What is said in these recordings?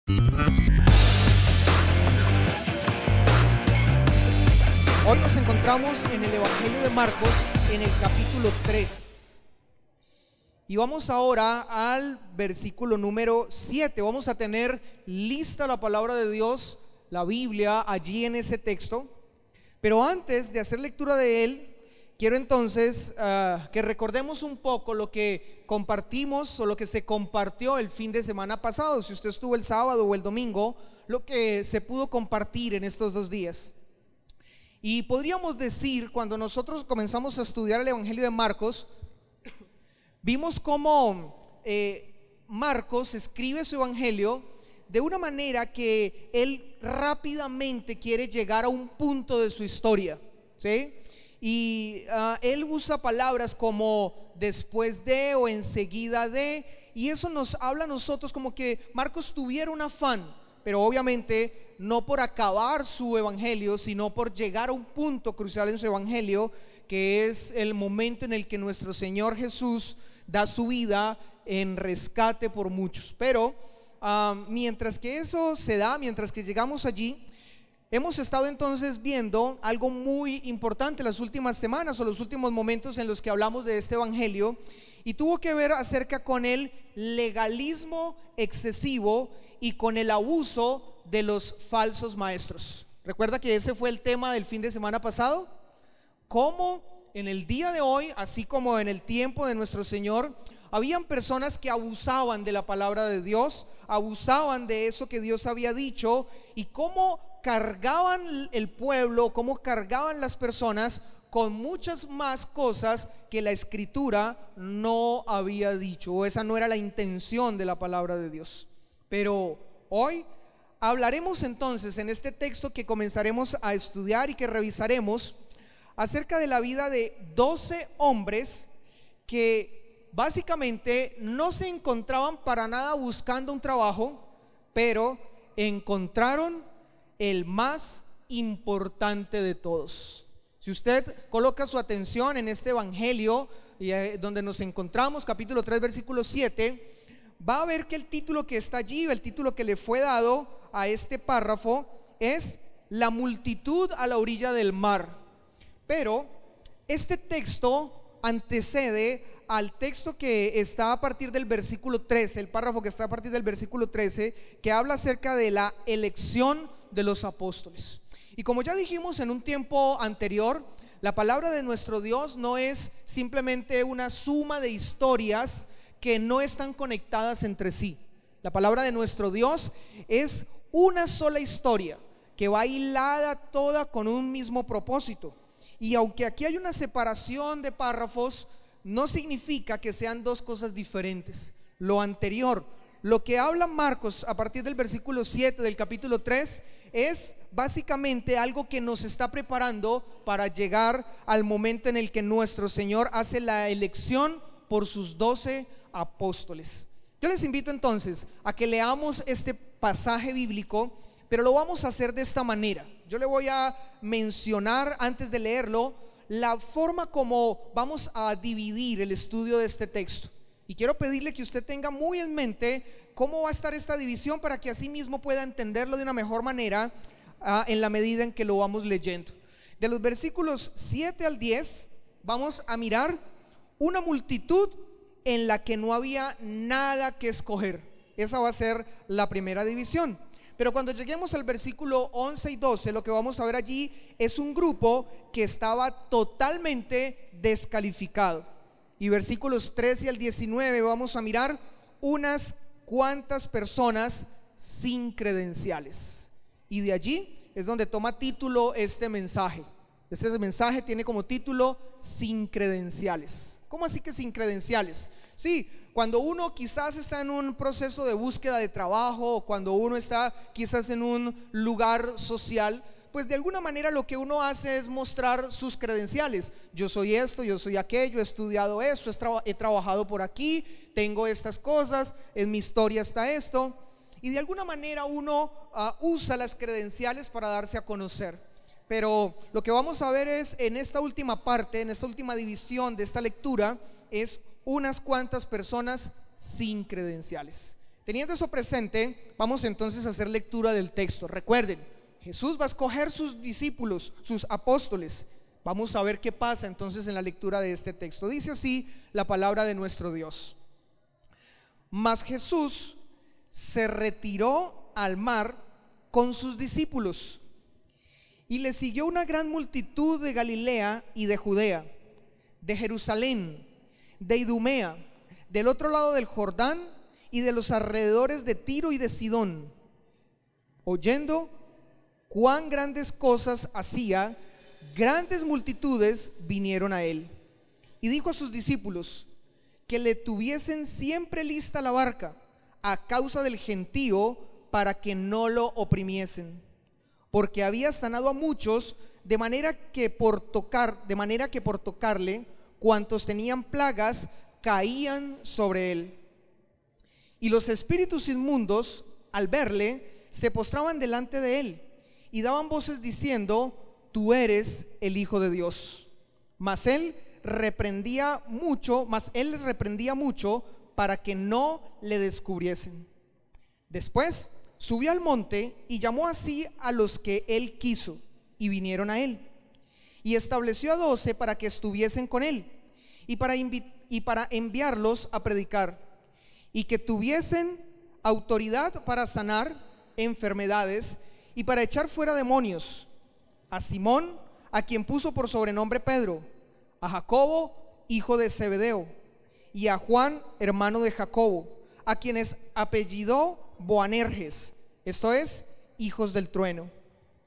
Hoy nos encontramos en el Evangelio de Marcos, en el capítulo 3. Y vamos ahora al versículo número 7. Vamos a tener lista la palabra de Dios, la Biblia, allí en ese texto. Pero antes de hacer lectura de él, quiero entonces que recordemos un poco lo que compartimos o lo que se compartió el fin de semana pasado. Si usted estuvo el sábado o el domingo, lo que se pudo compartir en estos 2 días. Y podríamos decir, cuando nosotros comenzamos a estudiar el Evangelio de Marcos, vimos cómo Marcos escribe su Evangelio de una manera que él rápidamente quiere llegar a un punto de su historia, ¿sí? Y él usa palabras como después de o enseguida de, y eso nos habla a nosotros como que Marcos tuviera un afán, pero obviamente no por acabar su evangelio, sino por llegar a un punto crucial en su evangelio, que es el momento en el que nuestro Señor Jesús da su vida en rescate por muchos. Pero mientras que eso se da, mientras que llegamos allí, hemos estado entonces viendo algo muy importante las últimas semanas o los últimos momentos en los que hablamos de este evangelio, y tuvo que ver acerca con el legalismo excesivo y con el abuso de los falsos maestros. Recuerda que ese fue el tema del fin de semana pasado. Cómo en el día de hoy, así como en el tiempo de nuestro Señor, habían personas que abusaban de la palabra de Dios, abusaban de eso que Dios había dicho, y cómo cargaban el pueblo, cómo cargaban las personas con muchas más cosas que la Escritura no había dicho, o esa no era la intención de la palabra de Dios. Pero hoy hablaremos entonces en este texto que comenzaremos a estudiar y que revisaremos acerca de la vida de 12 hombres que básicamente no se encontraban para nada buscando un trabajo, pero encontraron el más importante de todos. Si usted coloca su atención en este evangelio donde nos encontramos, capítulo 3, versículo 7, va a ver que el título que está allí, el título que le fue dado a este párrafo es La multitud a la orilla del mar. Pero este texto antecede al texto que está a partir del versículo 13, el párrafo que está a partir del versículo 13, que habla acerca de la elección de los apóstoles. Y como ya dijimos en un tiempo anterior, la palabra de nuestro Dios no es simplemente una suma de historias que no están conectadas entre sí. La palabra de nuestro Dios es una sola historia que va hilada toda con un mismo propósito. Y aunque aquí hay una separación de párrafos, no significa que sean dos cosas diferentes. Lo anterior, lo que habla Marcos a partir del versículo 7 del capítulo 3, es básicamente algo que nos está preparando para llegar al momento en el que nuestro Señor hace la elección por sus 12 apóstoles. Yo les invito entonces a que leamos este pasaje bíblico, pero lo vamos a hacer de esta manera. Yo le voy a mencionar antes de leerlo la forma como vamos a dividir el estudio de este texto, y quiero pedirle que usted tenga muy en mente cómo va a estar esta división para que así mismo pueda entenderlo de una mejor manera en la medida en que lo vamos leyendo. De los versículos 7 al 10 vamos a mirar una multitud en la que no había nada que escoger. Esa va a ser la primera división. Pero cuando lleguemos al versículo 11 y 12, lo que vamos a ver allí es un grupo que estaba totalmente descalificado. Y versículos 13 al 19 vamos a mirar unas cuantas personas sin credenciales. Y de allí es donde toma título este mensaje. Este mensaje tiene como título Sin credenciales. ¿Cómo así que sin credenciales? Sí, cuando uno quizás está en un proceso de búsqueda de trabajo, o cuando uno está quizás en un lugar social, pues de alguna manera lo que uno hace es mostrar sus credenciales. Yo soy esto, yo soy aquello, he estudiado esto, he trabajado por aquí, tengo estas cosas, en mi historia está esto. Y de alguna manera uno usa las credenciales para darse a conocer. Pero lo que vamos a ver es en esta última parte, en esta última división de esta lectura, es unas cuantas personas sin credenciales. Teniendo eso presente, vamos entonces a hacer lectura del texto. Recuerden, Jesús va a escoger sus discípulos, sus apóstoles. Vamos a ver qué pasa entonces en la lectura de este texto. Dice así la palabra de nuestro Dios: Mas Jesús se retiró al mar con sus discípulos, y le siguió una gran multitud de Galilea y de Judea, de Jerusalén, de Idumea, del otro lado del Jordán y de los alrededores de Tiro y de Sidón. Oyendo cuán grandes cosas hacía, grandes multitudes vinieron a él. Y dijo a sus discípulos que le tuviesen siempre lista la barca a causa del gentío, para que no lo oprimiesen, porque había sanado a muchos, de manera que por tocarle, cuantos tenían plagas caían sobre él. Y los espíritus inmundos, al verle, se postraban delante de él y daban voces diciendo: Tú eres el Hijo de Dios. Mas él reprendía mucho para que no le descubriesen. Después subió al monte y llamó así a los que él quiso, y vinieron a él. Y estableció a 12 para que estuviesen con él, y para enviarlos a predicar, y que tuviesen autoridad para sanar enfermedades y para echar fuera demonios: a Simón, a quien puso por sobrenombre Pedro, a Jacobo, hijo de Zebedeo, y a Juan, hermano de Jacobo, a quienes apellidó Boanerges, esto es, hijos del trueno,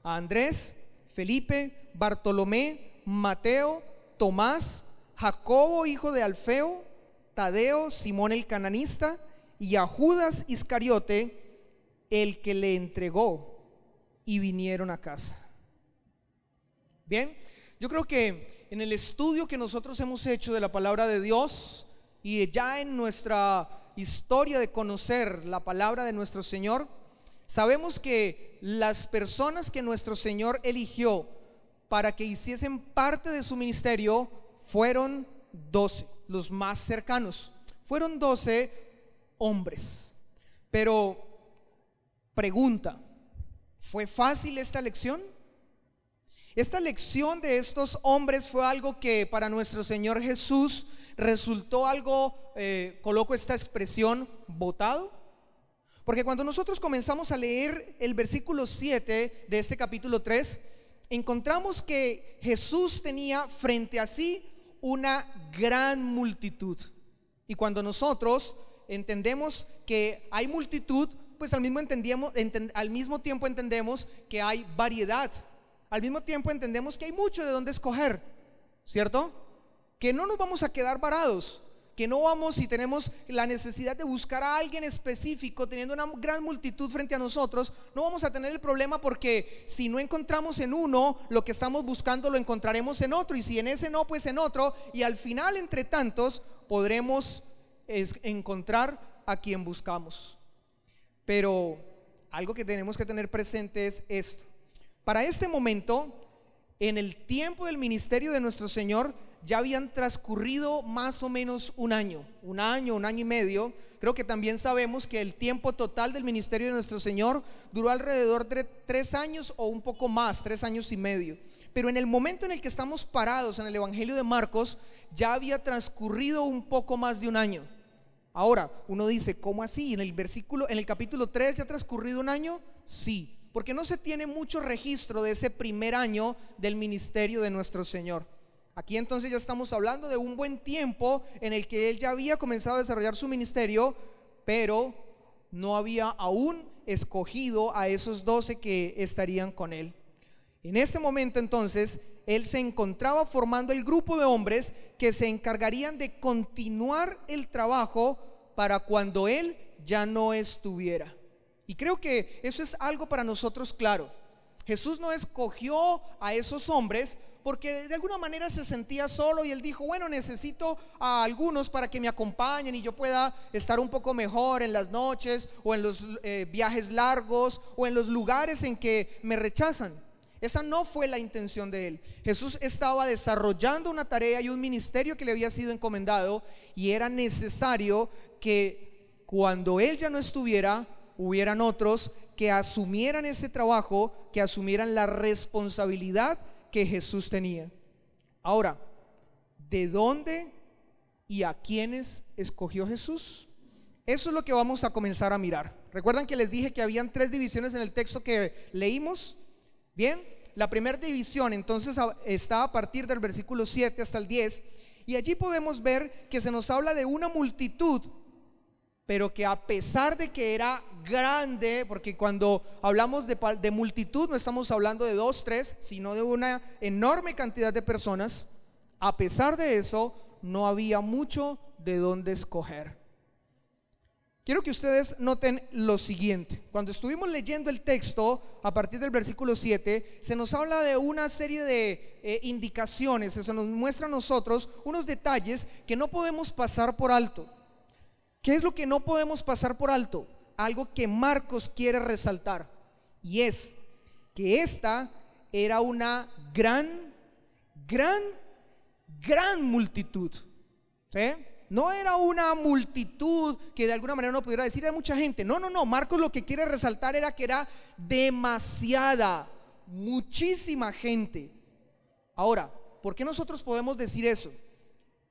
a Andrés, Felipe, Bartolomé, Mateo, Tomás, Jacobo, hijo de Alfeo, Tadeo, Simón el cananista, y a Judas Iscariote, el que le entregó, y vinieron a casa. Bien, yo creo que en el estudio que nosotros hemos hecho de la palabra de Dios, y ya en nuestra historia de conocer la palabra de nuestro Señor, sabemos que las personas que nuestro Señor eligió para que hiciesen parte de su ministerio fueron 12, los más cercanos. Fueron 12 hombres. Pero pregunta, ¿fue fácil esta elección? Esta elección de estos hombres fue algo que para nuestro Señor Jesús resultó algo, coloco esta expresión, votado. Porque cuando nosotros comenzamos a leer el versículo 7 de este capítulo 3, encontramos que Jesús tenía frente a sí una gran multitud. Y cuando nosotros entendemos que hay multitud, pues al mismo tiempo entendemos que hay variedad. Al mismo tiempo entendemos que hay mucho de dónde escoger, ¿cierto? Que no nos vamos a quedar varados, que no vamos, si tenemos la necesidad de buscar a alguien específico, teniendo una gran multitud frente a nosotros, no vamos a tener el problema, porque si no encontramos en uno lo que estamos buscando, lo encontraremos en otro, y si en ese no, pues en otro, y al final entre tantos podremos encontrar a quien buscamos. Pero algo que tenemos que tener presente es esto: para este momento, en el tiempo del ministerio de nuestro Señor, ya habían transcurrido más o menos un año y medio. Creo que también sabemos que el tiempo total del ministerio de nuestro Señor duró alrededor de 3 años o un poco más, 3 años y medio. Pero en el momento en el que estamos parados en el Evangelio de Marcos, ya había transcurrido un poco más de un año. Ahora, uno dice, ¿cómo así? En el capítulo 3 ya ha transcurrido un año. Sí, porque no se tiene mucho registro de ese primer año del ministerio de nuestro Señor. Aquí entonces ya estamos hablando de un buen tiempo en el que él ya había comenzado a desarrollar su ministerio, pero no había aún escogido a esos 12 que estarían con él. En este momento entonces él se encontraba formando el grupo de hombres que se encargarían de continuar el trabajo para cuando él ya no estuviera. Y creo que eso es algo para nosotros claro. Jesús no escogió a esos hombres porque de alguna manera se sentía solo, y él dijo, bueno, necesito a algunos para que me acompañen y yo pueda estar un poco mejor en las noches o en los viajes largos o en los lugares en que me rechazan. Esa no fue la intención de él. Jesús estaba desarrollando una tarea y un ministerio que le había sido encomendado, y era necesario que cuando Él ya no estuviera, hubieran otros que asumieran ese trabajo, que asumieran la responsabilidad que Jesús tenía. Ahora, ¿de dónde y a quiénes escogió Jesús? Eso es lo que vamos a comenzar a mirar. ¿Recuerdan que les dije que habían 3 divisiones en el texto que leímos? Bien, la primera división entonces está a partir del versículo 7 hasta el 10, y allí podemos ver que se nos habla de una multitud, pero que a pesar de que era grande, porque cuando hablamos de multitud no estamos hablando de 2, 3, sino de una enorme cantidad de personas, a pesar de eso no había mucho de dónde escoger. Quiero que ustedes noten lo siguiente. Cuando estuvimos leyendo el texto, a partir del versículo 7, se nos habla de una serie de indicaciones, se nos muestra a nosotros unos detalles que no podemos pasar por alto. ¿Qué es lo que no podemos pasar por alto? Algo que Marcos quiere resaltar, y es que esta era una gran multitud, ¿sí? No era una multitud que de alguna manera uno pudiera decir era mucha gente. No. Marcos lo que quiere resaltar era que era demasiada, muchísima gente. Ahora, ¿por qué nosotros podemos decir eso?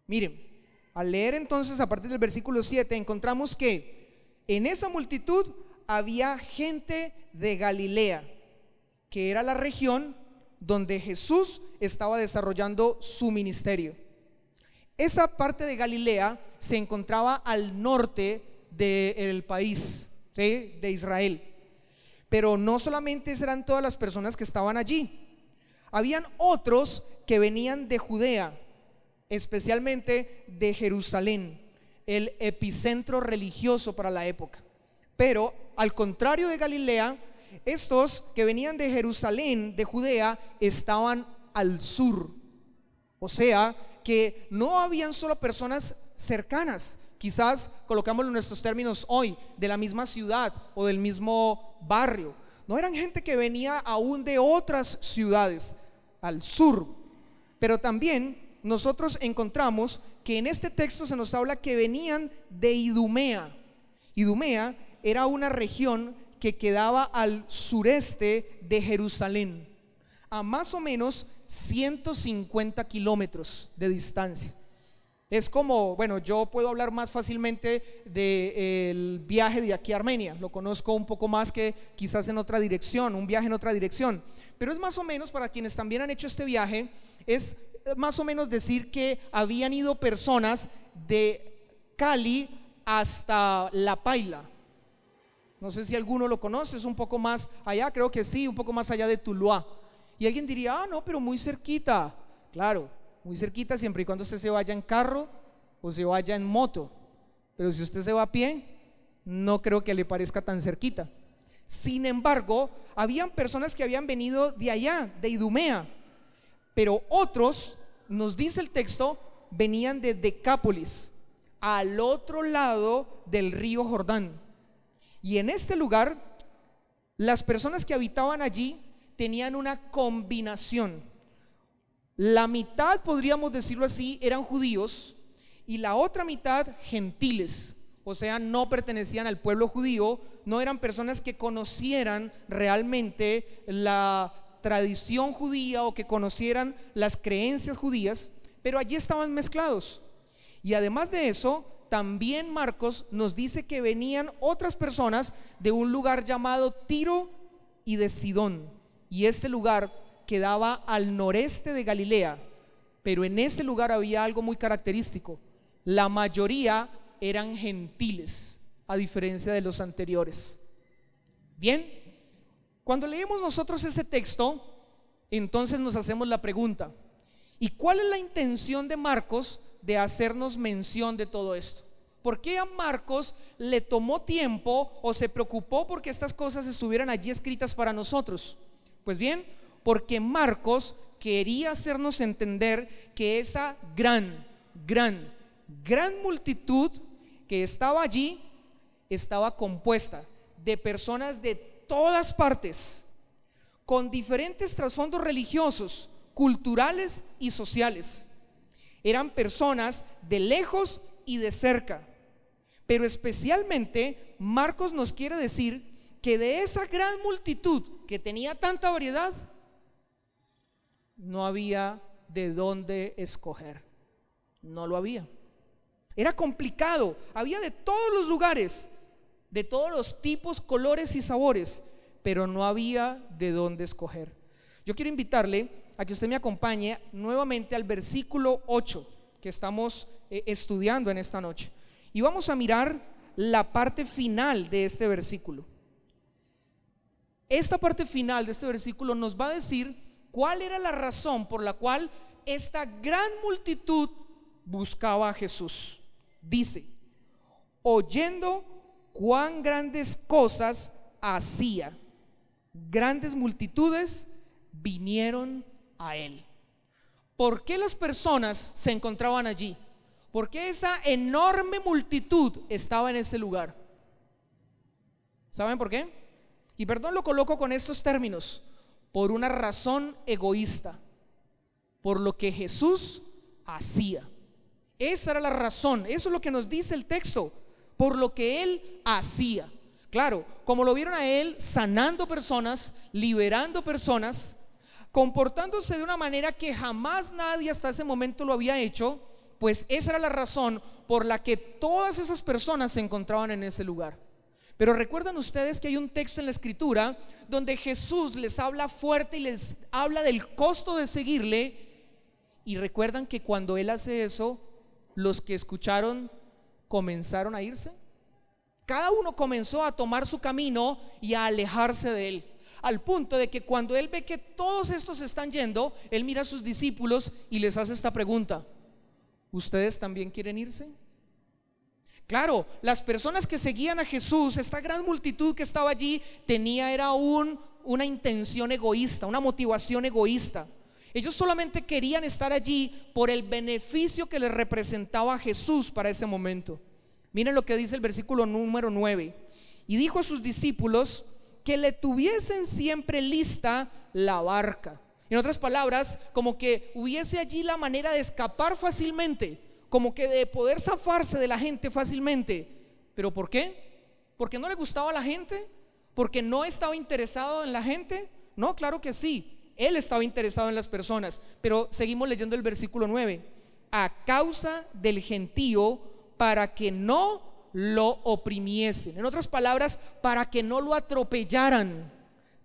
Miren, al leer entonces a partir del versículo 7 encontramos que en esa multitud había gente de Galilea, que era la región donde Jesús estaba desarrollando su ministerio. Esa parte de Galilea se encontraba al norte del país, ¿sí?, de Israel. Pero no solamente eran todas las personas que estaban allí. Habían otros que venían de Judea, especialmente de Jerusalén, el epicentro religioso para la época. Pero al contrario de Galilea, estos que venían de Jerusalén, de Judea, estaban al sur. O sea, que no habían solo personas cercanas, quizás colocámoslo en nuestros términos hoy, de la misma ciudad o del mismo barrio. No, eran gente que venía aún de otras ciudades al sur. Pero también nosotros encontramos que en este texto se nos habla que venían de Idumea. Idumea era una región que quedaba al sureste de Jerusalén, a más o menos 150 kilómetros de distancia. Es como, bueno, yo puedo hablar más fácilmente del viaje de aquí a Armenia. Lo conozco un poco más que quizás en otra dirección, un viaje en otra dirección. Pero es más o menos, para quienes también han hecho este viaje, es más o menos decir que habían ido personas de Cali hasta La Paila. No sé si alguno lo conoce, es un poco más allá, creo que sí, un poco más allá de Tuluá. Y alguien diría, no, pero muy cerquita. Claro, muy cerquita siempre y cuando usted se vaya en carro o se vaya en moto. Pero si usted se va a pie, no creo que le parezca tan cerquita. Sin embargo, habían personas que habían venido de allá, de Idumea. Pero otros, nos dice el texto, venían de Decápolis, al otro lado del río Jordán. Y en este lugar, las personas que habitaban allí tenían una combinación. La mitad, podríamos decirlo así, eran judíos y la otra mitad gentiles. O sea, no pertenecían al pueblo judío, no eran personas que conocieran realmente la tradición judía o que conocieran las creencias judías, pero allí estaban mezclados. Y además de eso, también Marcos nos dice que venían otras personas de un lugar llamado Tiro y de Sidón. Y este lugar quedaba al noreste de Galilea, pero en ese lugar había algo muy característico. La mayoría eran gentiles, a diferencia de los anteriores. Bien, cuando leemos nosotros ese texto, entonces nos hacemos la pregunta: ¿y cuál es la intención de Marcos de hacernos mención de todo esto? ¿Por qué a Marcos le tomó tiempo o se preocupó porque estas cosas estuvieran allí escritas para nosotros? Pues bien, porque Marcos quería hacernos entender que esa gran multitud que estaba allí estaba compuesta de personas de todas partes, con diferentes trasfondos religiosos, culturales y sociales. Eran personas de lejos y de cerca, Pero especialmente Marcos nos quiere decir que de esa gran multitud que tenía tanta variedad, no había de dónde escoger. No lo había. Era complicado. Había de todos los lugares, de todos los tipos, colores y sabores, pero no había de dónde escoger. Yo quiero invitarle a que usted me acompañe nuevamente al versículo 8 que estamos estudiando en esta noche. Y vamos a mirar la parte final de este versículo. Esta parte final de este versículo nos va a decir cuál era la razón por la cual esta gran multitud buscaba a Jesús. Dice: oyendo cuán grandes cosas hacía, grandes multitudes vinieron a él. ¿Por qué las personas se encontraban allí? ¿Por qué esa enorme multitud estaba en ese lugar? ¿Saben por qué? Y perdón, lo coloco con estos términos: por una razón egoísta, por lo que Jesús hacía. Esa era la razón, eso es lo que nos dice el texto, por lo que él hacía. Claro, como lo vieron a él sanando personas, liberando personas, comportándose de una manera que jamás nadie hasta ese momento lo había hecho, pues esa era la razón por la que todas esas personas se encontraban en ese lugar. Pero recuerdan ustedes que hay un texto en la escritura donde Jesús les habla fuerte y les habla del costo de seguirle, y recuerdan que cuando él hace eso, los que escucharon comenzaron a irse. Cada uno comenzó a tomar su camino y a alejarse de él, al punto de que cuando él ve que todos estos están yendo, él mira a sus discípulos y les hace esta pregunta: ¿ustedes también quieren irse? Claro, las personas que seguían a Jesús, esta gran multitud que estaba allí, era una intención egoísta, una motivación egoísta. Ellos solamente querían estar allí por el beneficio que les representaba Jesús para ese momento. Miren lo que dice el versículo número 9: y dijo a sus discípulos que le tuviesen siempre lista la barca. En otras palabras, como que hubiese allí la manera de escapar fácilmente, como que de poder zafarse de la gente fácilmente. ¿Pero por qué? ¿Porque no le gustaba a la gente? ¿Porque no estaba interesado en la gente? No, claro que sí. Él estaba interesado en las personas, pero seguimos leyendo el versículo 9: a causa del gentío, para que no lo oprimiesen. En otras palabras, para que no lo atropellaran.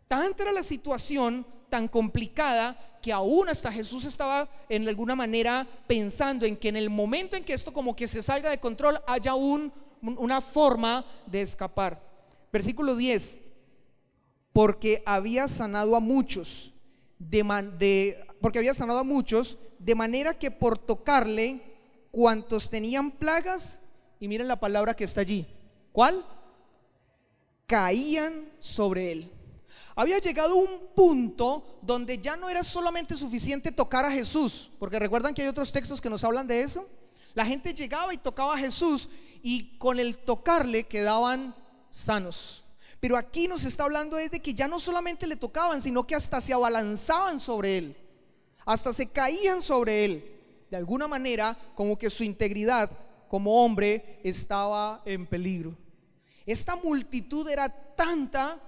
Tanta era la situación tan complicada que aún hasta Jesús estaba en alguna manera pensando en que en el momento en que esto como que se salga de control, haya una forma de escapar. Versículo 10: porque había sanado a muchos, de manera que por tocarle, cuantos tenían plagas, y miren la palabra que está allí, ¿cuál? Caían sobre él. Había llegado un punto donde ya no era solamente suficiente tocar a Jesús, porque recuerdan que hay otros textos que nos hablan de eso. La gente llegaba y tocaba a Jesús, y con el tocarle quedaban sanos. Pero aquí nos está hablando de que ya no solamente le tocaban, sino que hasta se abalanzaban sobre él, hasta se caían sobre él. De alguna manera, como que su integridad como hombre estaba en peligro. Esta multitud era tanta,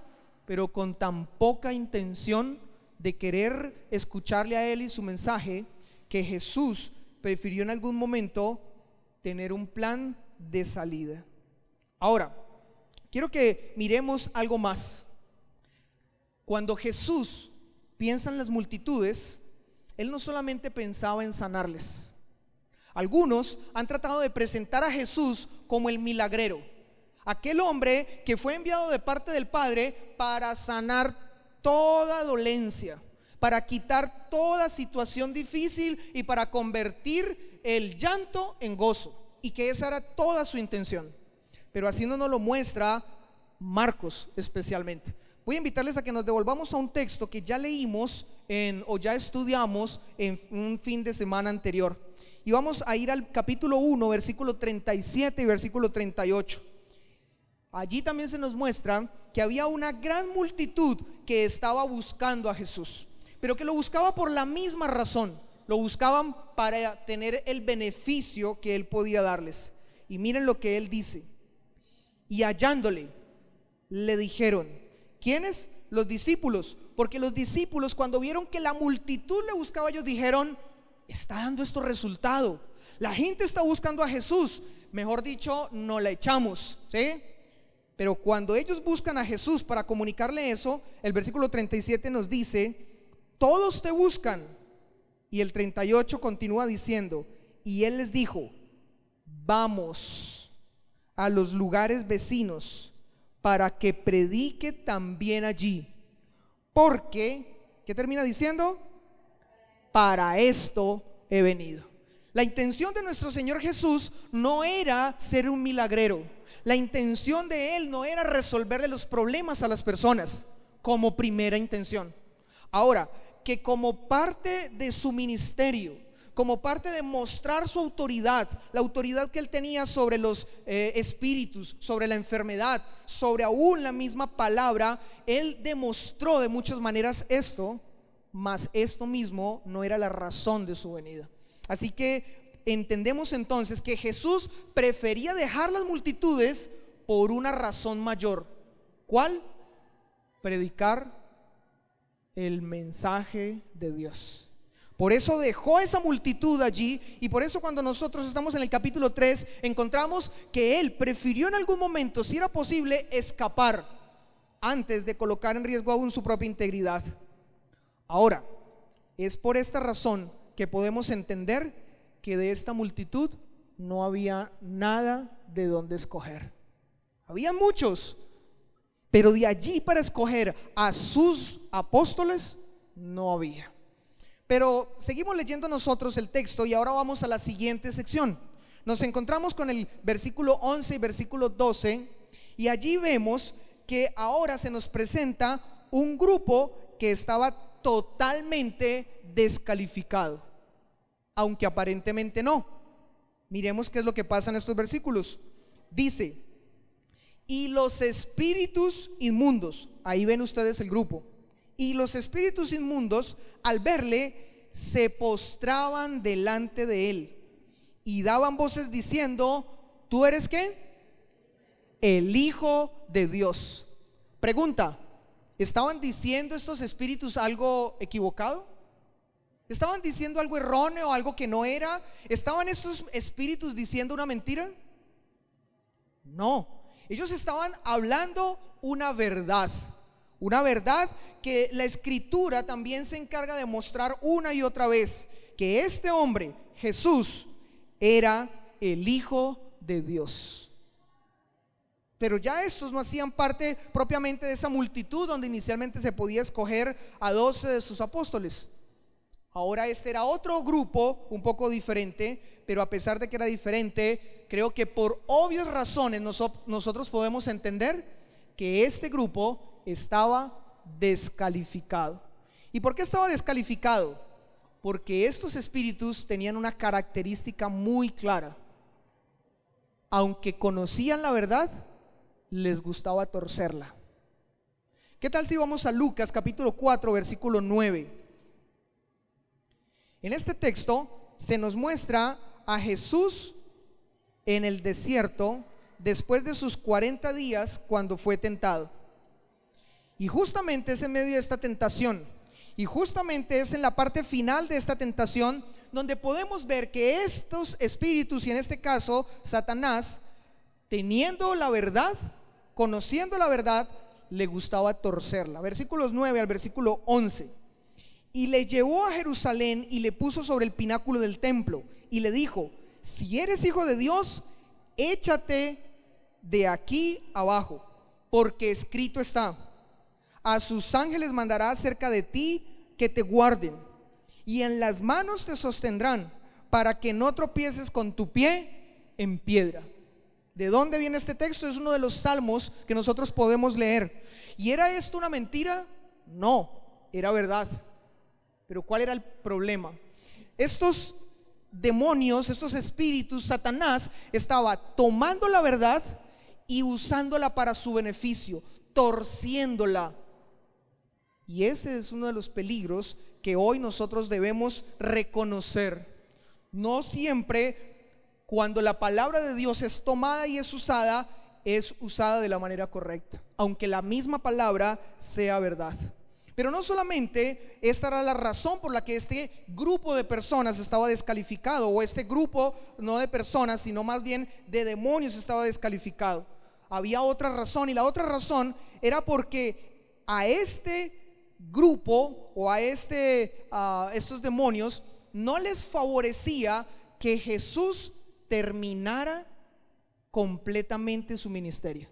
pero con tan poca intención de querer escucharle a él y su mensaje, que Jesús prefirió en algún momento tener un plan de salida. Ahora, quiero que miremos algo más. Cuando Jesús piensa en las multitudes, él no solamente pensaba en sanarles. Algunos han tratado de presentar a Jesús como el milagrero, aquel hombre que fue enviado de parte del Padre para sanar toda dolencia, para quitar toda situación difícil y para convertir el llanto en gozo, y que esa era toda su intención. Pero así no nos lo muestra Marcos especialmente. Voy a invitarles a que nos devolvamos a un texto que ya leímos o ya estudiamos en un fin de semana anterior, y vamos a ir al capítulo 1, versículo 37 y versículo 38. Allí también se nos muestra que había una gran multitud que estaba buscando a Jesús, pero que lo buscaba por la misma razón. Lo buscaban para tener el beneficio que él podía darles. Y miren lo que él dice: Y hallándole, le dijeron, ¿quiénes? Los discípulos. Porque los discípulos, cuando vieron que la multitud le buscaba, ellos dijeron, está dando esto resultado, la gente está buscando a Jesús, mejor dicho, no la echamos, ¿sí? Pero cuando ellos buscan a Jesús para comunicarle eso, el versículo 37 nos dice, todos te buscan. Y el 38 continúa diciendo, y él les dijo, vamos a los lugares vecinos para que predique también allí, porque, ¿qué termina diciendo? Para esto he venido. La intención de nuestro Señor Jesús no era ser un milagrero. La intención de Él no era resolverle los problemas a las personas como primera intención. Ahora, que como parte de su ministerio, como parte de mostrar su autoridad, la autoridad que Él tenía sobre los espíritus, sobre la enfermedad, sobre aún la misma palabra, Él demostró de muchas maneras esto, mas esto mismo no era la razón de su venida. Así que entendemos entonces que Jesús prefería dejar las multitudes por una razón mayor. ¿Cuál? Predicar el mensaje de Dios. Por eso dejó esa multitud allí, y por eso cuando nosotros estamos en el capítulo 3 encontramos que Él prefirió en algún momento, si era posible, escapar antes de colocar en riesgo aún su propia integridad. Ahora, es por esta razón que podemos entender que de esta multitud no había nada de dónde escoger. Había muchos, pero de allí para escoger a sus apóstoles no había. Pero seguimos leyendo nosotros el texto y ahora vamos a la siguiente sección. Nos encontramos con el versículo 11 y versículo 12, y allí vemos que ahora se nos presenta un grupo que estaba totalmente descalificado, aunque aparentemente no. Miremos qué es lo que pasa en estos versículos. Dice, y los espíritus inmundos, ahí ven ustedes el grupo, y los espíritus inmundos al verle se postraban delante de él y daban voces diciendo, ¿tú eres qué? El Hijo de Dios. Pregunta, ¿estaban diciendo estos espíritus algo equivocado? ¿Estaban diciendo algo erróneo, algo que no era? ¿Estaban estos espíritus diciendo una mentira? No, ellos estaban hablando una verdad que la Escritura también se encarga de mostrar una y otra vez, que este hombre, Jesús, era el Hijo de Dios. Pero ya estos no hacían parte propiamente de esa multitud donde inicialmente se podía escoger a 12 de sus apóstoles. Ahora este era otro grupo un poco diferente, pero a pesar de que era diferente, creo que por obvias razones nosotros podemos entender que este grupo estaba descalificado. ¿Y por qué estaba descalificado? Porque estos espíritus tenían una característica muy clara. Aunque conocían la verdad, les gustaba torcerla. ¿Qué tal si vamos a Lucas capítulo 4 versículo 9? En este texto se nos muestra a Jesús en el desierto después de sus 40 días cuando fue tentado. Y justamente es en medio de esta tentación, y justamente es en la parte final de esta tentación donde podemos ver que estos espíritus, y en este caso Satanás, teniendo la verdad, conociendo la verdad, le gustaba torcerla. Versículos 9 al versículo 11. Y le llevó a Jerusalén y le puso sobre el pináculo del templo y le dijo, si eres hijo de Dios, échate de aquí abajo, porque escrito está, a sus ángeles mandará acerca de ti que te guarden, y en las manos te sostendrán, para que no tropieces con tu pie en piedra. ¿De dónde viene este texto? Es uno de los salmos que nosotros podemos leer. ¿Y era esto una mentira? No, era verdad. Pero ¿cuál era el problema? Estos demonios, estos espíritus, Satanás estaba tomando la verdad y usándola para su beneficio, torciéndola. Y ese es uno de los peligros que hoy nosotros debemos reconocer. No siempre cuando la palabra de Dios es tomada y es usada, es usada de la manera correcta, aunque la misma palabra sea verdad. Pero no solamente esta era la razón por la que este grupo de personas estaba descalificado, o este grupo no de personas, sino más bien de demonios estaba descalificado. Había otra razón, y la otra razón era porque a este grupo o a estos demonios no les favorecía que Jesús terminara completamente su ministerio.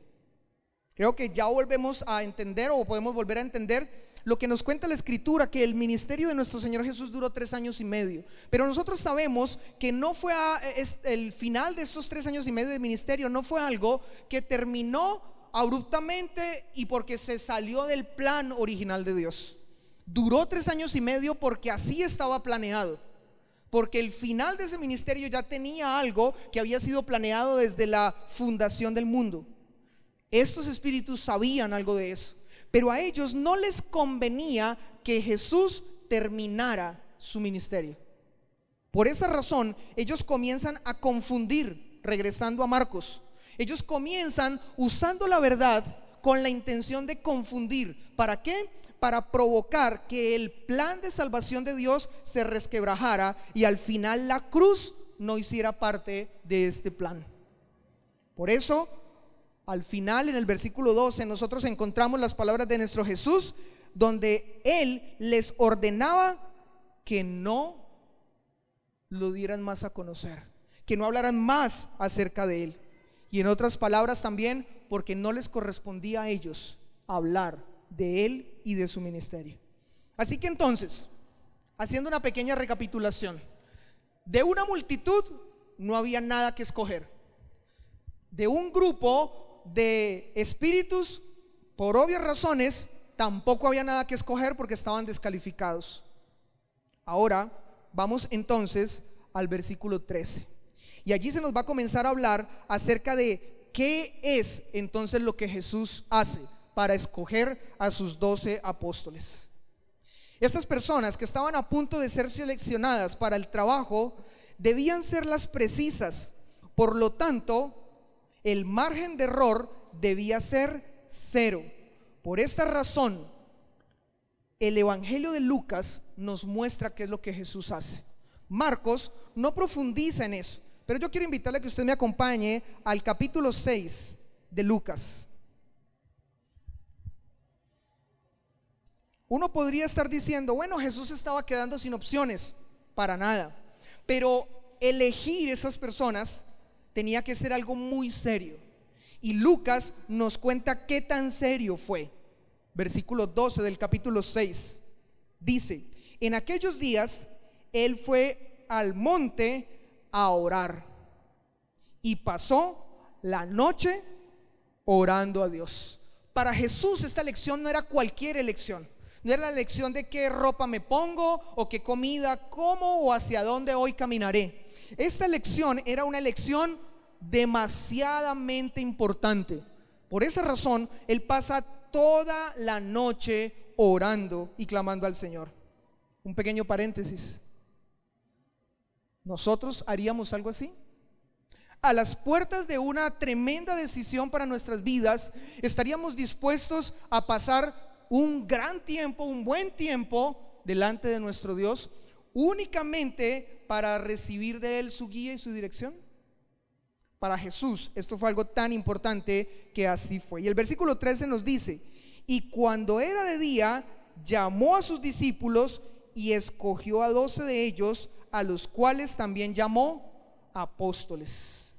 Creo que ya volvemos a entender, o podemos volver a entender lo que nos cuenta la Escritura, que el ministerio de nuestro Señor Jesús duró 3 años y medio. Pero nosotros sabemos que no fue el final de estos 3 años y medio de ministerio no fue algo que terminó abruptamente y porque se salió del plan original de Dios. Duró 3 años y medio porque así estaba planeado, porque el final de ese ministerio ya tenía algo que había sido planeado desde la fundación del mundo. Estos espíritus sabían algo de eso, pero a ellos no les convenía que Jesús terminara su ministerio. Por esa razón, ellos comienzan a confundir, regresando a Marcos. Ellos comienzan usando la verdad con la intención de confundir. ¿Para qué? Para provocar que el plan de salvación de Dios se resquebrajara y al final la cruz no hiciera parte de este plan. Por eso, al final, en el versículo 12, nosotros encontramos las palabras de nuestro Jesús, donde Él les ordenaba que no lo dieran más a conocer, que no hablaran más acerca de Él. Y en otras palabras también, porque no les correspondía a ellos hablar de Él y de su ministerio. Así que entonces, haciendo una pequeña recapitulación, de una multitud no había nada que escoger. De un grupo de espíritus, por obvias razones, tampoco había nada que escoger porque estaban descalificados. Ahora vamos entonces al versículo 13, y allí se nos va a comenzar a hablar acerca de qué es entonces lo que Jesús hace para escoger a sus 12 apóstoles. Estas personas que estaban a punto de ser seleccionadas para el trabajo debían ser las precisas. Por lo tanto, el margen de error debía ser 0. Por esta razón, el Evangelio de Lucas nos muestra qué es lo que Jesús hace. Marcos no profundiza en eso, pero yo quiero invitarle a que usted me acompañe al capítulo 6 de Lucas. Uno podría estar diciendo, bueno, Jesús estaba quedando sin opciones. Para nada. Pero elegir esas personas tenía que ser algo muy serio, y Lucas nos cuenta qué tan serio fue. Versículo 12 del capítulo 6 dice: en aquellos días él fue al monte a orar y pasó la noche orando a Dios. Para Jesús esta elección no era cualquier elección. No era la elección de qué ropa me pongo, o qué comida como, o hacia dónde hoy caminaré. Esta elección era una elección demasiadamente importante. Por esa razón, Él pasa toda la noche orando y clamando al Señor. Un pequeño paréntesis: ¿nosotros haríamos algo así? A las puertas de una tremenda decisión para nuestras vidas, ¿estaríamos dispuestos a pasar un gran tiempo, un buen tiempo delante de nuestro Dios únicamente para recibir de Él su guía y su dirección? Para Jesús esto fue algo tan importante que así fue. Y el versículo 13 nos dice: y cuando era de día, llamó a sus discípulos y escogió a 12 de ellos, a los cuales también llamó apóstoles.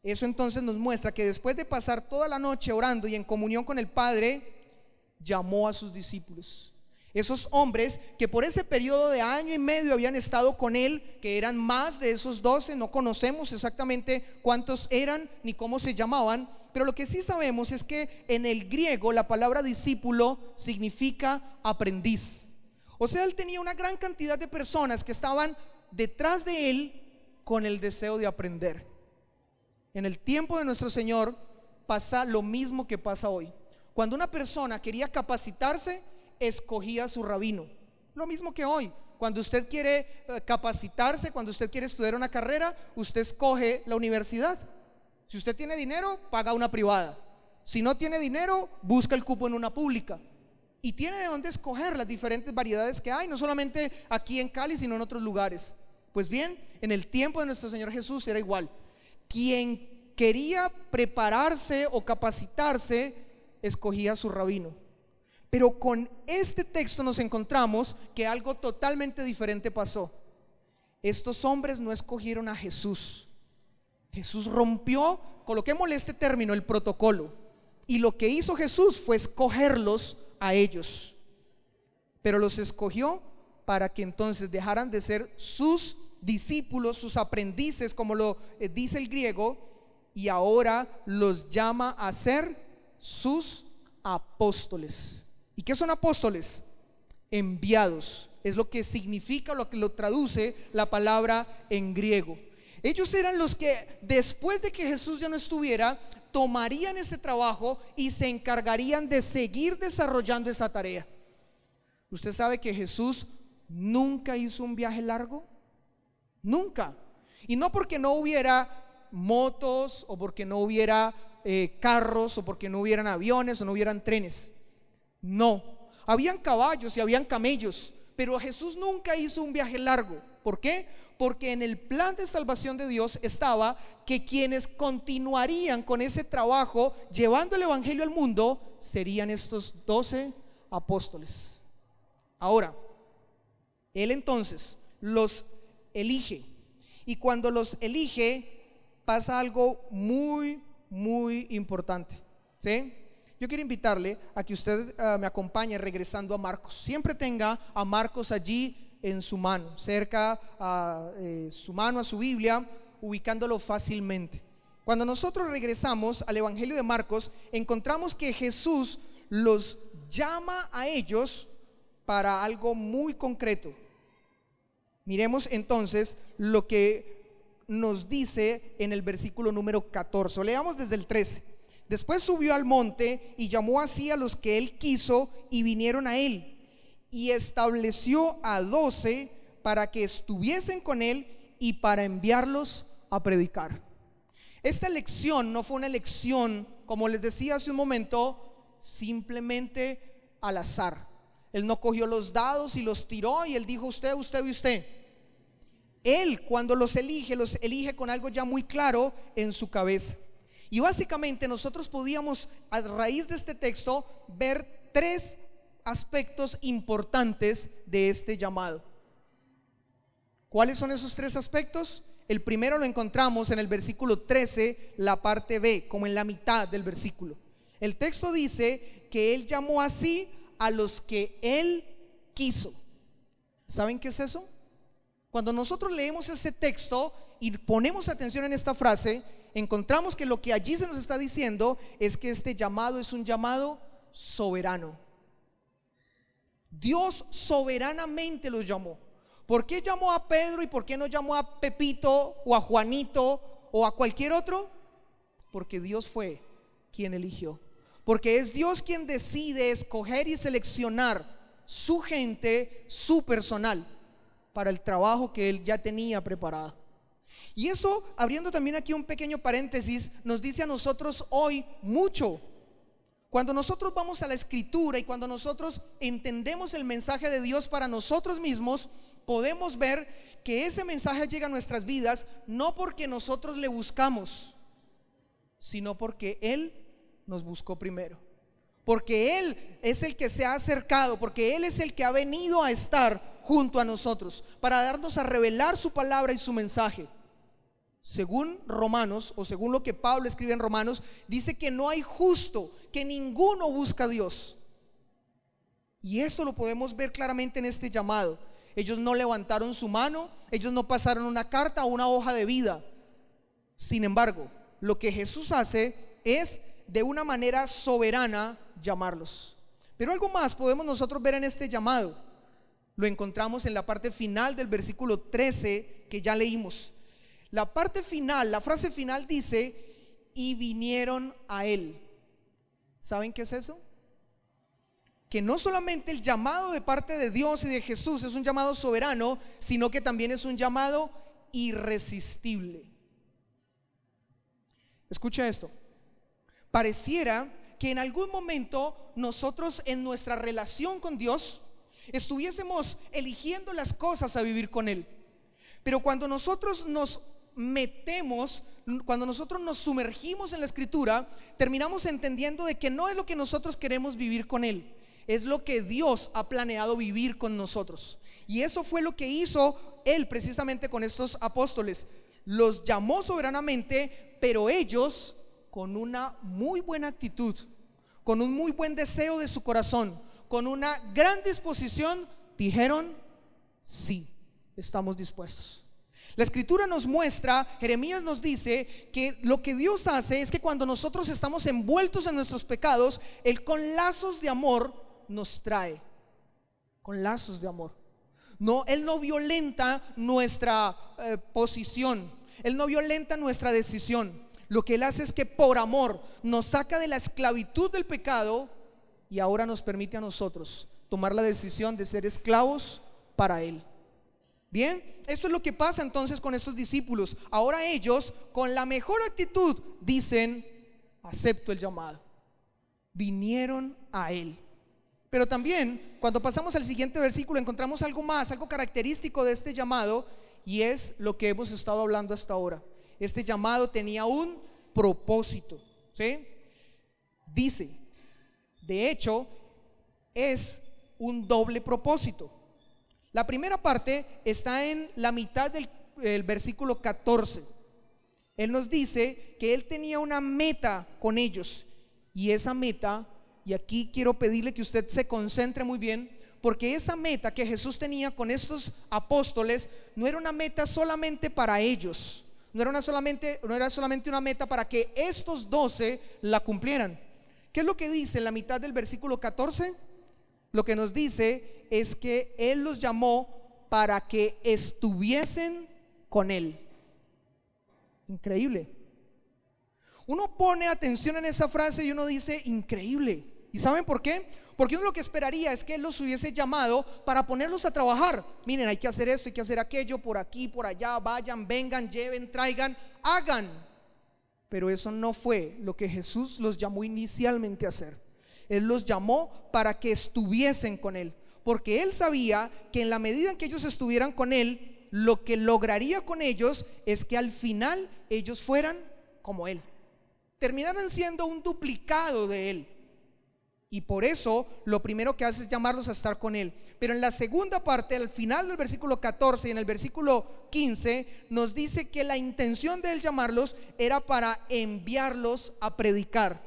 Eso entonces nos muestra que después de pasar toda la noche orando y en comunión con el Padre, llamó a sus discípulos. Esos hombres que por ese periodo de año y medio habían estado con Él, que eran más de esos 12, no conocemos exactamente cuántos eran ni cómo se llamaban, pero lo que sí sabemos es que en el griego la palabra discípulo significa aprendiz. O sea, Él tenía una gran cantidad de personas que estaban detrás de Él con el deseo de aprender. En el tiempo de nuestro Señor pasa lo mismo que pasa hoy. Cuando una persona quería capacitarse, escogía a su rabino. Lo mismo que hoy. Cuando usted quiere capacitarse, cuando usted quiere estudiar una carrera, usted escoge la universidad. Si usted tiene dinero, paga una privada. Si no tiene dinero, busca el cupo en una pública. Y tiene de dónde escoger las diferentes variedades que hay, no solamente aquí en Cali, sino en otros lugares. Pues bien, en el tiempo de nuestro Señor Jesús era igual. Quien quería prepararse o capacitarse, escogía a su rabino. Pero con este texto nos encontramos que algo totalmente diferente pasó. Estos hombres no escogieron a Jesús. Jesús rompió, coloquémosle este término, el protocolo. Y lo que hizo Jesús fue escogerlos a ellos. Pero los escogió para que entonces dejaran de ser sus discípulos, sus aprendices, como lo dice el griego, y ahora los llama a ser sus apóstoles. ¿Y qué son apóstoles? Enviados. Es lo que significa, lo que lo traduce la palabra en griego. Ellos eran los que después de que Jesús ya no estuviera, tomarían ese trabajo y se encargarían de seguir desarrollando esa tarea. ¿Usted sabe que Jesús nunca hizo un viaje largo? Nunca. Y no porque no hubiera motos, o porque no hubiera carros, o porque no hubieran aviones, o no hubieran trenes. No, habían caballos y habían camellos, pero Jesús nunca hizo un viaje largo. ¿Por qué? Porque en el plan de salvación de Dios estaba que quienes continuarían con ese trabajo llevando el evangelio al mundo serían estos 12 apóstoles. Ahora, Él entonces los elige, y cuando los elige pasa algo muy importante, ¿sí? Yo quiero invitarle a que usted me acompañe regresando a Marcos. Siempre tenga a Marcos allí en su mano, cerca a su mano, a su Biblia, ubicándolo fácilmente. Cuando nosotros regresamos al Evangelio de Marcos, encontramos que Jesús los llama a ellos para algo muy concreto. Miremos entonces lo que nos dice en el versículo número 14. Leamos desde el 13. Después subió al monte y llamó así a los que él quiso, y vinieron a él. Y estableció a 12 para que estuviesen con él y para enviarlos a predicar. Esta elección no fue una elección, como les decía hace un momento, simplemente al azar. Él no cogió los dados y los tiró y él dijo usted, usted y usted. Él, cuando los elige con algo ya muy claro en su cabeza. Y básicamente nosotros podíamos, a raíz de este texto, ver tres aspectos importantes de este llamado. ¿Cuáles son esos tres aspectos? El primero lo encontramos en el versículo 13, la parte B, como en la mitad del versículo. El texto dice que él llamó así a los que él quiso. ¿Saben qué es eso? Cuando nosotros leemos ese texto y ponemos atención en esta frase, encontramos que lo que allí se nos está diciendo es que este llamado es un llamado soberano. Dios soberanamente los llamó. ¿Por qué llamó a Pedro y por qué no llamó a Pepito o a Juanito o a cualquier otro? Porque Dios fue quien eligió. Porque es Dios quien decide escoger y seleccionar su gente, su personal, para el trabajo que Él ya tenía preparado. Y eso, abriendo también aquí un pequeño paréntesis, nos dice a nosotros hoy mucho. Cuando nosotros vamos a la Escritura y cuando nosotros entendemos el mensaje de Dios para nosotros mismos, podemos ver que ese mensaje llega a nuestras vidas no porque nosotros le buscamos, sino porque Él nos buscó primero. Porque Él es el que se ha acercado, porque Él es el que ha venido a estar junto a nosotros para darnos a revelar su palabra y su mensaje. Según Romanos, o según lo que Pablo escribe en Romanos, dice que no hay justo, que ninguno busca a Dios. Y esto lo podemos ver claramente en este llamado. Ellos no levantaron su mano, ellos no pasaron una carta o una hoja de vida. Sin embargo, lo que Jesús hace es de una manera soberana llamarlos. Pero algo más podemos nosotros ver en este llamado. Lo encontramos en la parte final del versículo 13 que ya leímos. La parte final, la frase final dice: y vinieron a él. ¿Saben qué es eso? Que no solamente el llamado de parte de Dios y de Jesús es un llamado soberano, sino que también es un llamado irresistible. Escucha esto. Pareciera que en algún momento nosotros en nuestra relación con Dios estuviésemos eligiendo las cosas a vivir con Él. Pero cuando nosotros nos metemos, cuando nosotros nos sumergimos en la Escritura, terminamos entendiendo de que no es lo que nosotros queremos vivir con Él, es lo que Dios ha planeado vivir con nosotros. Y eso fue lo que hizo Él precisamente con estos apóstoles. Los llamó soberanamente, pero ellos, con una muy buena actitud, con un muy buen deseo de su corazón, con una gran disposición, dijeron: sí, estamos dispuestos. La Escritura nos muestra, Jeremías nos dice que lo que Dios hace es que cuando nosotros estamos envueltos en nuestros pecados, Él con lazos de amor nos trae, con lazos de amor. No, Él no violenta nuestra posición, Él no violenta nuestra decisión. Lo que Él hace es que por amor nos saca de la esclavitud del pecado y ahora nos permite a nosotros tomar la decisión de ser esclavos para Él. Bien, esto es lo que pasa entonces con estos discípulos. Ahora ellos, con la mejor actitud, dicen: acepto el llamado. Vinieron a Él. Pero también, cuando pasamos al siguiente versículo, encontramos algo más, algo característico de este llamado, y es lo que hemos estado hablando hasta ahora. Este llamado tenía un propósito, ¿sí? Dice, de hecho, es un doble propósito. La primera parte está en la mitad del versículo 14. Él nos dice que Él tenía una meta con ellos, y esa meta, y aquí quiero pedirle que usted se concentre muy bien, porque esa meta que Jesús tenía con estos apóstoles no era una meta solamente para ellos, no era solamente una meta para que estos 12 la cumplieran. ¿Qué es lo que dice en la mitad del versículo 14? Lo que nos dice es que Él los llamó para que estuviesen con Él. Increíble. Uno pone atención en esa frase y uno dice: increíble. ¿Y saben por qué? Porque uno lo que esperaría es que Él los hubiese llamado para ponerlos a trabajar. Miren, hay que hacer esto, hay que hacer aquello, por aquí, por allá, vayan, vengan, lleven, traigan, hagan. Pero eso no fue lo que Jesús los llamó inicialmente a hacer. Él los llamó para que estuviesen con Él, porque Él sabía que en la medida en que ellos estuvieran con Él, lo que lograría con ellos es que al final ellos fueran como Él, terminaran siendo un duplicado de Él. Y por eso lo primero que hace es llamarlos a estar con Él. Pero en la segunda parte, al final del versículo 14 y en el versículo 15, nos dice que la intención de Él llamarlos era para enviarlos a predicar,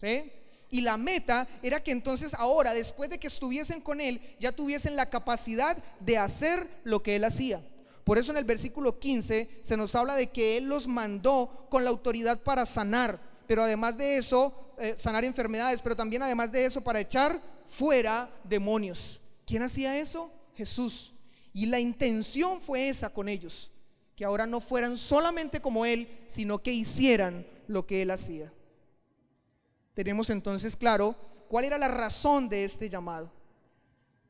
¿sí? Y la meta era que entonces ahora, después de que estuviesen con Él, ya tuviesen la capacidad de hacer lo que Él hacía. Por eso en el versículo 15 se nos habla de que Él los mandó con la autoridad para sanar, pero además de eso, sanar enfermedades, pero también además de eso para echar fuera demonios. ¿Quién hacía eso? Jesús. Y la intención fue esa con ellos, que ahora no fueran solamente como Él, sino que hicieran lo que Él hacía. Tenemos entonces claro cuál era la razón de este llamado.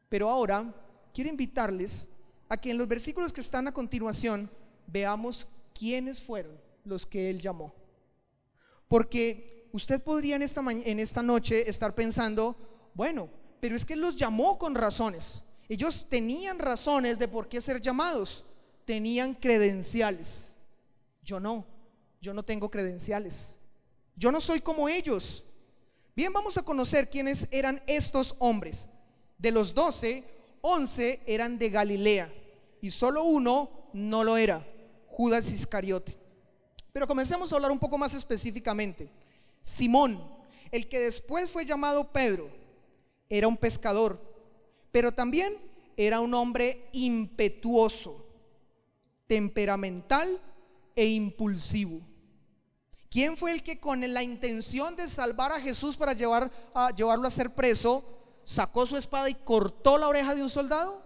Pero ahora quiero invitarles a que en los versículos que están a continuación veamos quiénes fueron los que Él llamó. Porque usted podría en esta noche estar pensando: bueno, pero es que Él los llamó con razones. Ellos tenían razones de por qué ser llamados, tenían credenciales. Yo no tengo credenciales, yo no soy como ellos. Bien, vamos a conocer quiénes eran estos hombres. De los 12, 11 eran de Galilea y solo uno no lo era, Judas Iscariote. Pero comencemos a hablar un poco más específicamente. Simón, el que después fue llamado Pedro, era un pescador, pero también era un hombre impetuoso, temperamental e impulsivo. ¿Quién fue el que con la intención de salvar a Jesús para llevarlo a ser preso, sacó su espada y cortó la oreja de un soldado?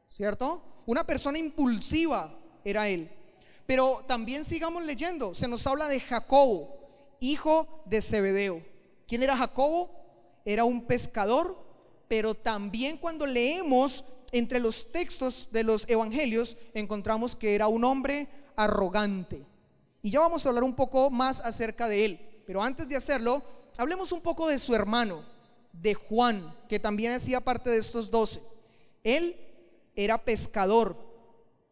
¿Cierto? Una persona impulsiva era él. Pero también sigamos leyendo, se nos habla de Jacobo, hijo de Zebedeo. ¿Quién era Jacobo? Era un pescador, pero también cuando leemos entre los textos de los evangelios encontramos que era un hombre arrogante. Y ya vamos a hablar un poco más acerca de él. Pero antes de hacerlo, hablemos un poco de su hermano, de Juan, que también hacía parte de estos 12. Él era pescador,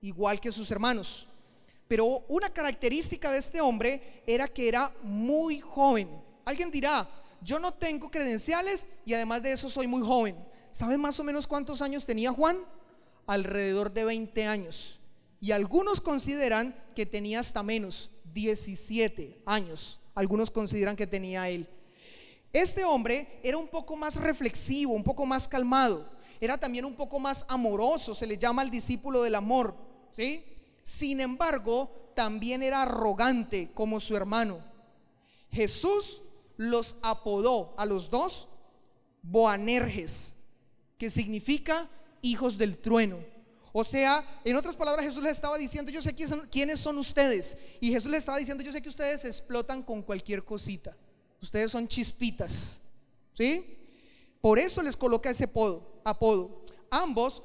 igual que sus hermanos. Pero una característica de este hombre era que era muy joven. Alguien dirá, yo no tengo credenciales y además de eso soy muy joven. ¿Saben más o menos cuántos años tenía Juan? Alrededor de 20 años. Y algunos consideran que tenía hasta menos, 17 años. Algunos consideran que tenía él. Este hombre era un poco más reflexivo, un poco más calmado. Era también un poco más amoroso, se le llama el discípulo del amor, ¿sí? Sin embargo, también era arrogante como su hermano. Jesús los apodó a los dos Boanerges, que significa hijos del trueno. O sea, en otras palabras, Jesús les estaba diciendo, yo sé quiénes son ustedes. Y Jesús les estaba diciendo, yo sé que ustedes explotan con cualquier cosita. Ustedes son chispitas, ¿sí? Por eso les coloca ese apodo. Ambos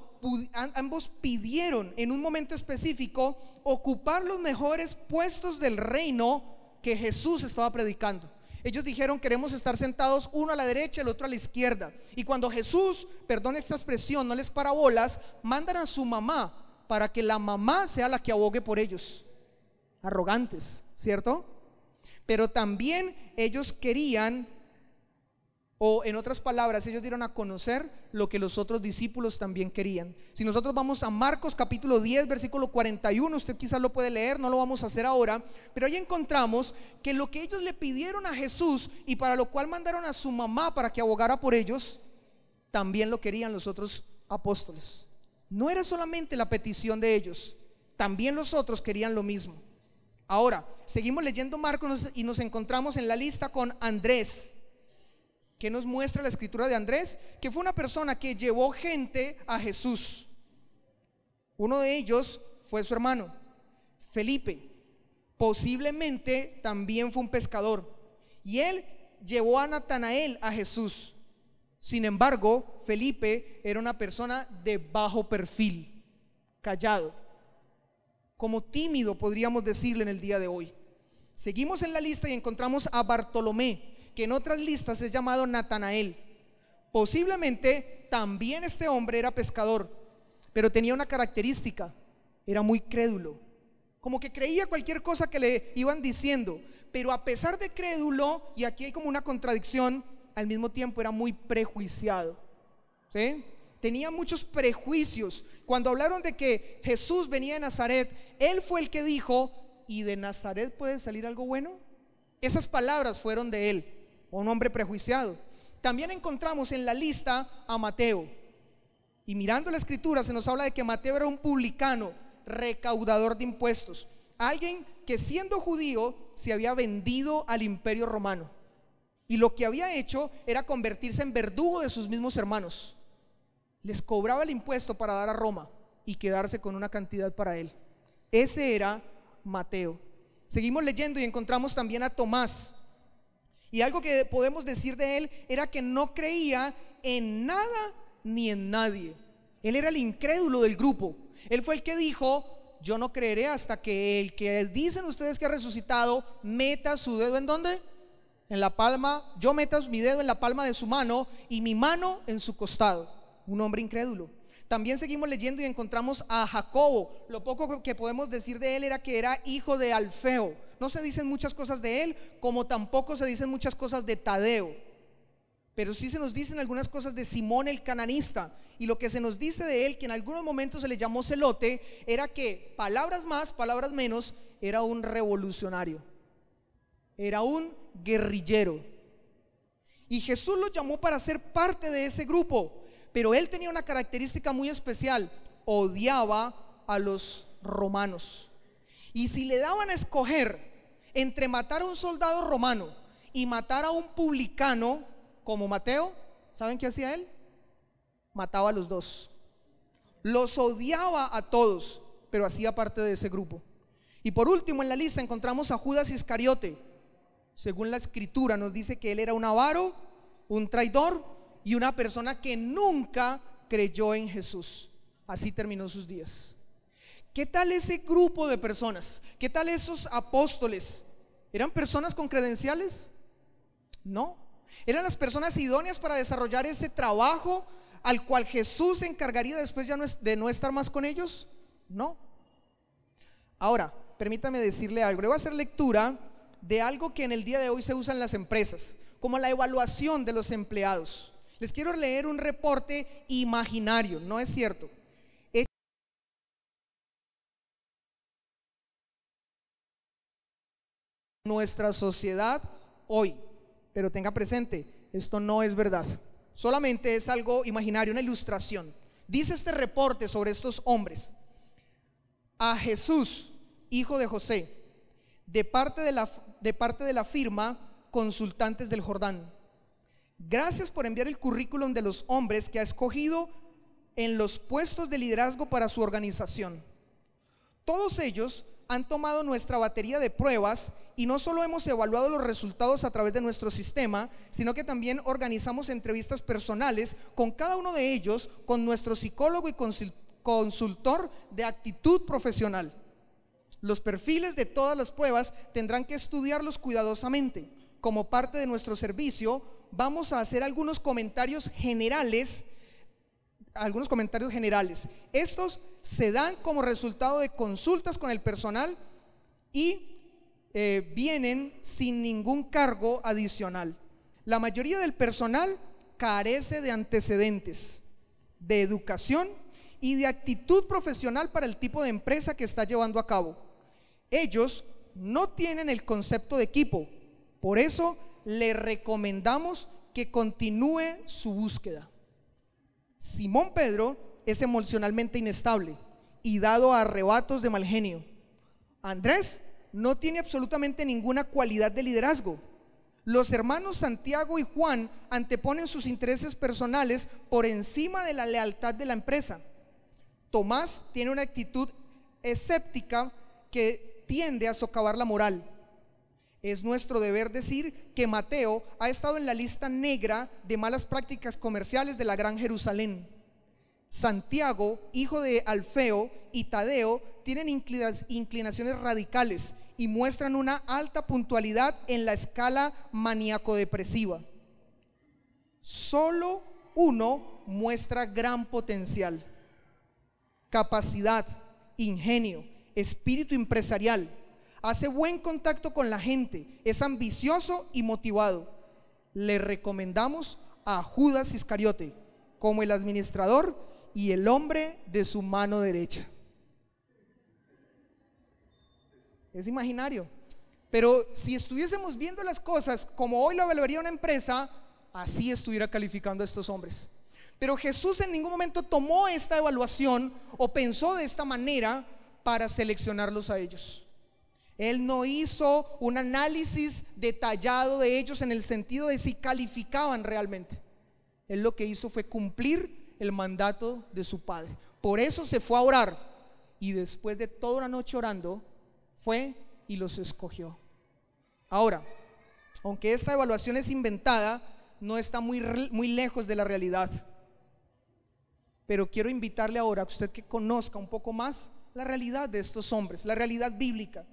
pidieron en un momento específico ocupar los mejores puestos del reino que Jesús estaba predicando. Ellos dijeron, queremos estar sentados uno a la derecha, el otro a la izquierda. Y cuando Jesús, perdón esta expresión, no les para bolas, mandan a su mamá para que la mamá sea la que abogue por ellos. Arrogantes, ¿cierto? Pero también ellos querían, o en otras palabras, ellos dieron a conocer lo que los otros discípulos también querían. Si nosotros vamos a Marcos capítulo 10 versículo 41, usted quizás lo puede leer, no lo vamos a hacer ahora, pero ahí encontramos que lo que ellos le pidieron a Jesús y para lo cual mandaron a su mamá para que abogara por ellos, también lo querían los otros apóstoles. No era solamente la petición de ellos, también los otros querían lo mismo. Ahora, seguimos leyendo Marcos y nos encontramos en la lista con Andrés. ¿Qué nos muestra la escritura de Andrés? Que fue una persona que llevó gente a Jesús. Uno de ellos fue su hermano, Felipe. Posiblemente también fue un pescador. Y él llevó a Natanael a Jesús. Sin embargo, Felipe era una persona de bajo perfil, callado, como tímido podríamos decirle en el día de hoy. Seguimos en la lista y encontramos a Bartolomé, que en otras listas es llamado Natanael. Posiblemente también este hombre era pescador, pero tenía una característica: era muy crédulo, como que creía cualquier cosa que le iban diciendo. Pero a pesar de crédulo, y aquí hay como una contradicción, al mismo tiempo era muy prejuiciado, ¿sí? Tenía muchos prejuicios. Cuando hablaron de que Jesús venía de Nazaret, él fue el que dijo, ¿y de Nazaret puede salir algo bueno? Esas palabras fueron de él, un hombre prejuiciado. También encontramos en la lista a Mateo. Y mirando la escritura se nos habla de que Mateo era un publicano, recaudador de impuestos, alguien que siendo judío se había vendido al imperio romano. Y lo que había hecho era convertirse en verdugo de sus mismos hermanos. Les cobraba el impuesto para dar a Roma y quedarse con una cantidad para él. Ese era Mateo. Seguimos leyendo y encontramos también a Tomás. Y algo que podemos decir de él era que no creía en nada ni en nadie. Él era el incrédulo del grupo. Él fue el que dijo, yo no creeré hasta que el que dicen ustedes que ha resucitado meta su dedo ¿en dónde? En la palma, yo meta mi dedo en la palma de su mano y mi mano en su costado. Un hombre incrédulo. También seguimos leyendo y encontramos a Jacobo. Lo poco que podemos decir de él era que era hijo de Alfeo. No se dicen muchas cosas de él, como tampoco se dicen muchas cosas de Tadeo, pero sí se nos dicen algunas cosas de Simón el cananista. Y lo que se nos dice de él, que en algunos momentos se le llamó celote, era que palabras más, palabras menos, era un revolucionario, era un guerrillero. Y Jesús lo llamó para ser parte de ese grupo. Pero él tenía una característica muy especial: odiaba a los romanos. Y si le daban a escoger entre matar a un soldado romano y matar a un publicano como Mateo, ¿saben qué hacía él? Mataba a los dos. Los odiaba a todos, pero hacía parte de ese grupo. Y por último en la lista encontramos a Judas Iscariote. Según la escritura nos dice que él era un avaro, un traidor y una persona que nunca creyó en Jesús. Así terminó sus días. ¿Qué tal ese grupo de personas? ¿Qué tal esos apóstoles? ¿Eran personas con credenciales? No. ¿Eran las personas idóneas para desarrollar ese trabajo al cual Jesús se encargaría después ya de no estar más con ellos? No. Ahora, permítame decirle algo. Le voy a hacer lectura de algo que en el día de hoy se usa en las empresas, como la evaluación de los empleados. Les quiero leer un reporte imaginario, no es cierto. Nuestra sociedad hoy, pero tenga presente, esto no es verdad, solamente es algo imaginario, una ilustración. Dice este reporte sobre estos hombres: a Jesús, hijo de José, de parte de la firma Consultantes del Jordán, gracias por enviar el currículum de los hombres que ha escogido en los puestos de liderazgo para su organización. Todos ellos han tomado nuestra batería de pruebas y no solo hemos evaluado los resultados a través de nuestro sistema, sino que también organizamos entrevistas personales con cada uno de ellos, con nuestro psicólogo y consultor de actitud profesional. Los perfiles de todas las pruebas tendrán que estudiarlos cuidadosamente. Como parte de nuestro servicio, vamos a hacer algunos comentarios generales. Estos se dan como resultado de consultas con el personal y vienen sin ningún cargo adicional. La mayoría del personal carece de antecedentes, de educación y de actitud profesional para el tipo de empresa que está llevando a cabo. Ellos no tienen el concepto de equipo, por eso le recomendamos que continúe su búsqueda. Simón Pedro es emocionalmente inestable y dado a arrebatos de mal genio. Andrés no tiene absolutamente ninguna cualidad de liderazgo. Los hermanos Santiago y Juan anteponen sus intereses personales por encima de la lealtad de la empresa. Tomás tiene una actitud escéptica que tiende a socavar la moral. Es nuestro deber decir que Mateo ha estado en la lista negra de malas prácticas comerciales de la Gran Jerusalén. Santiago, hijo de Alfeo, y Tadeo tienen inclinaciones radicales y muestran una alta puntualidad en la escala maníaco-depresiva. Solo uno muestra gran potencial, capacidad, ingenio, espíritu empresarial. Hace buen contacto con la gente, es ambicioso y motivado. Le recomendamos a Judas Iscariote como el administrador y el hombre de su mano derecha. Es imaginario, pero si estuviésemos viendo las cosas como hoy lo evaluaría una empresa, así estuviera calificando a estos hombres. Pero Jesús en ningún momento tomó esta evaluación o pensó de esta manera para seleccionarlos a ellos. Él no hizo un análisis detallado de ellos en el sentido de si calificaban realmente. Él lo que hizo fue cumplir el mandato de su Padre. Por eso se fue a orar y después de toda la noche orando, fue y los escogió. Ahora, aunque esta evaluación es inventada, no está muy lejos de la realidad. Pero quiero invitarle ahora a usted que conozca un poco más la realidad de estos hombres, la realidad bíblica.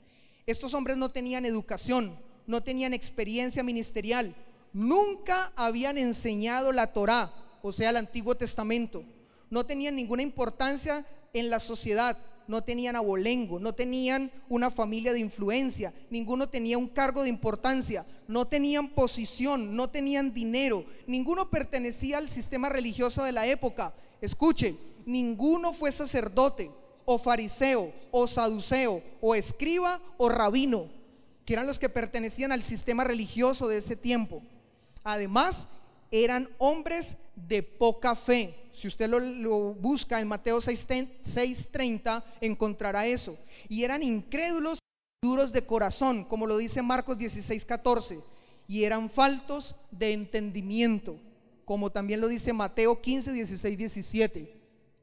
Estos hombres no tenían educación, no tenían experiencia ministerial, nunca habían enseñado la Torá, o sea, el Antiguo Testamento, no tenían ninguna importancia en la sociedad, no tenían abolengo, no tenían una familia de influencia, ninguno tenía un cargo de importancia, no tenían posición, no tenían dinero, ninguno pertenecía al sistema religioso de la época. Escuche, ninguno fue sacerdote o fariseo o saduceo o escriba o rabino, que eran los que pertenecían al sistema religioso de ese tiempo. Además, eran hombres de poca fe. Si usted lo busca en Mateo 6:30, encontrará eso. Y eran incrédulos, duros de corazón, como lo dice Marcos 16:14, y eran faltos de entendimiento, como también lo dice Mateo 15:16-17.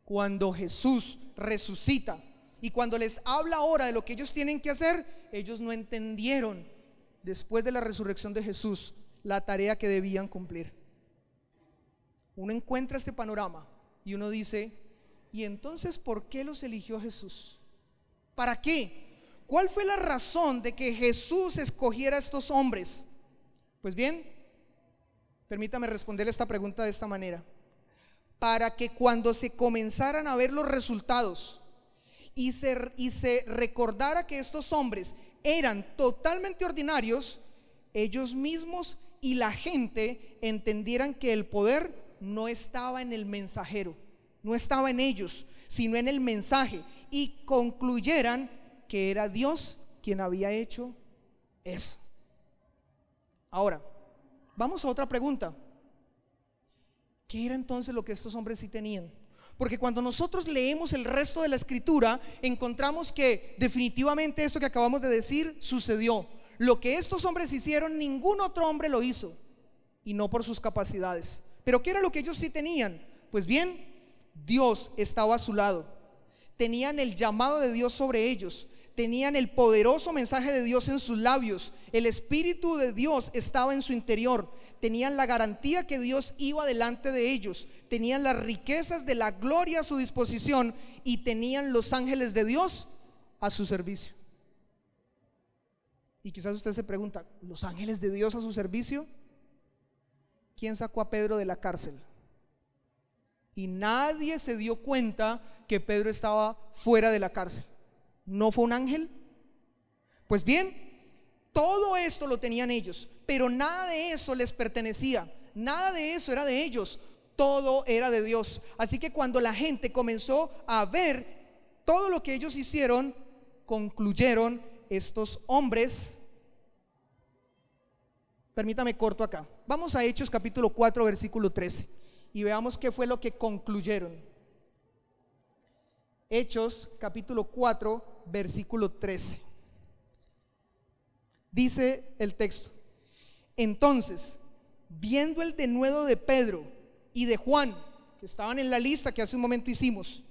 Cuando Jesús resucita y cuando les habla ahora de lo que ellos tienen que hacer, ellos no entendieron después de la resurrección de Jesús la tarea que debían cumplir. Uno encuentra este panorama y uno dice: ¿y entonces por qué los eligió Jesús? ¿Para qué? ¿Cuál fue la razón de que Jesús escogiera a estos hombres? Pues bien, permítame responder esta pregunta de esta manera. Para que cuando se comenzaran a ver los resultados y se recordara que estos hombres eran totalmente ordinarios, ellos mismos y la gente entendieran que el poder no estaba en el mensajero, no estaba en ellos, sino en el mensaje, y concluyeran que era Dios quien había hecho eso. Ahora, vamos a otra pregunta. ¿Qué era entonces lo que estos hombres sí tenían? Porque cuando nosotros leemos el resto de la escritura, encontramos que definitivamente esto que acabamos de decir sucedió. Lo que estos hombres hicieron, ningún otro hombre lo hizo, y no por sus capacidades. Pero ¿qué era lo que ellos sí tenían? Pues bien, Dios estaba a su lado. Tenían el llamado de Dios sobre ellos. Tenían el poderoso mensaje de Dios en sus labios. El Espíritu de Dios estaba en su interior. Tenían la garantía que Dios iba delante de ellos. Tenían las riquezas de la gloria a su disposición, y tenían los ángeles de Dios a su servicio. Y quizás usted se pregunta, ¿los ángeles de Dios a su servicio? ¿Quién sacó a Pedro de la cárcel? Y nadie se dio cuenta que Pedro estaba fuera de la cárcel. ¿No fue un ángel? Pues bien, todo esto lo tenían ellos, pero nada de eso les pertenecía, nada de eso era de ellos, todo era de Dios. Así que cuando la gente comenzó a ver todo lo que ellos hicieron, concluyeron estos hombres. Permítame corto acá. Vamos a Hechos capítulo 4 versículo 13 y veamos qué fue lo que concluyeron. Hechos capítulo 4 versículo 13. Dice el texto: entonces, viendo el denuedo de Pedro y de Juan, que estaban en la lista que hace un momento hicimos,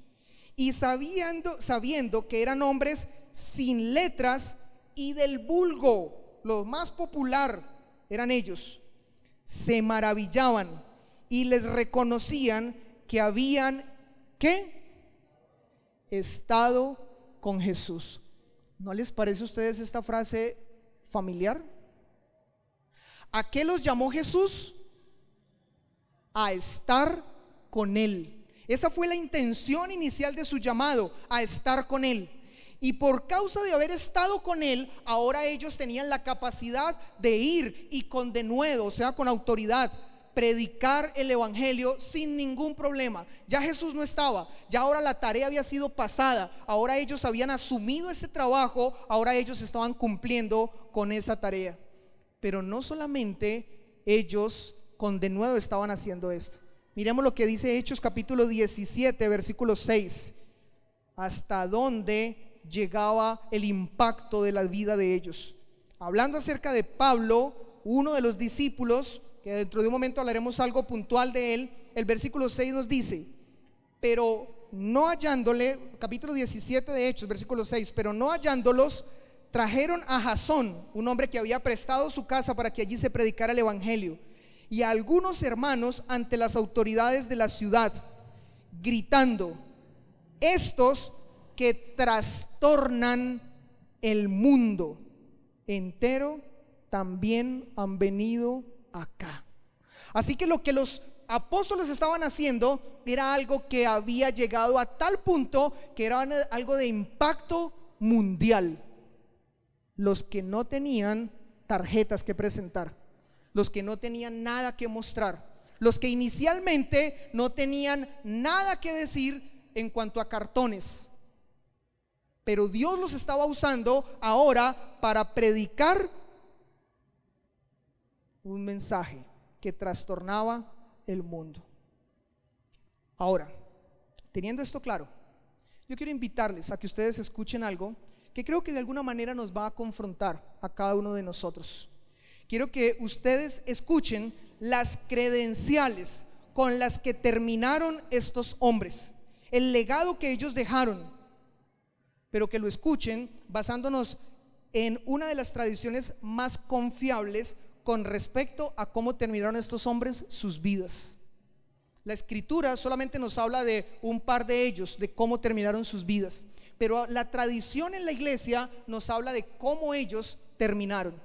y sabiendo que eran hombres sin letras y del vulgo, lo más popular eran ellos, se maravillaban y les reconocían que habían, ¿qué? Estado con Jesús. ¿No les parece a ustedes esta frase familiar? ¿A qué los llamó Jesús? A estar con Él. Esa fue la intención inicial de su llamado, a estar con Él. Y por causa de haber estado con Él, ahora ellos tenían la capacidad de ir y con denuedo, o sea, con autoridad, predicar el evangelio sin ningún problema. Ya Jesús no estaba, ya ahora la tarea había sido pasada, ahora ellos habían asumido ese trabajo, ahora ellos estaban cumpliendo con esa tarea. Pero no solamente ellos con denuedo estaban haciendo esto. Miremos lo que dice Hechos capítulo 17 versículo 6, hasta dónde llegaba el impacto de la vida de ellos. Hablando acerca de Pablo, uno de los discípulos, que dentro de un momento hablaremos algo puntual de él, el versículo 6 nos dice: pero no hallándole, capítulo 17 de Hechos, versículo 6, pero no hallándolos, trajeron a Jasón, un hombre que había prestado su casa para que allí se predicara el evangelio, y a algunos hermanos ante las autoridades de la ciudad, gritando: estos que trastornan el mundo entero también han venido acá. Así que lo que los apóstoles estaban haciendo era algo que había llegado a tal punto que era algo de impacto mundial. Los que no tenían tarjetas que presentar, los que no tenían nada que mostrar, los que inicialmente no tenían nada que decir en cuanto a cartones, pero Dios los estaba usando ahora para predicar un mensaje que trastornaba el mundo. Ahora, teniendo esto claro, yo quiero invitarles a que ustedes escuchen algo que creo que de alguna manera nos va a confrontar a cada uno de nosotros. Quiero que ustedes escuchen las credenciales con las que terminaron estos hombres, el legado que ellos dejaron, pero que lo escuchen basándonos en una de las tradiciones más confiables con respecto a cómo terminaron estos hombres sus vidas. La escritura solamente nos habla de un par de ellos, de cómo terminaron sus vidas, pero la tradición en la iglesia nos habla de cómo ellos terminaron.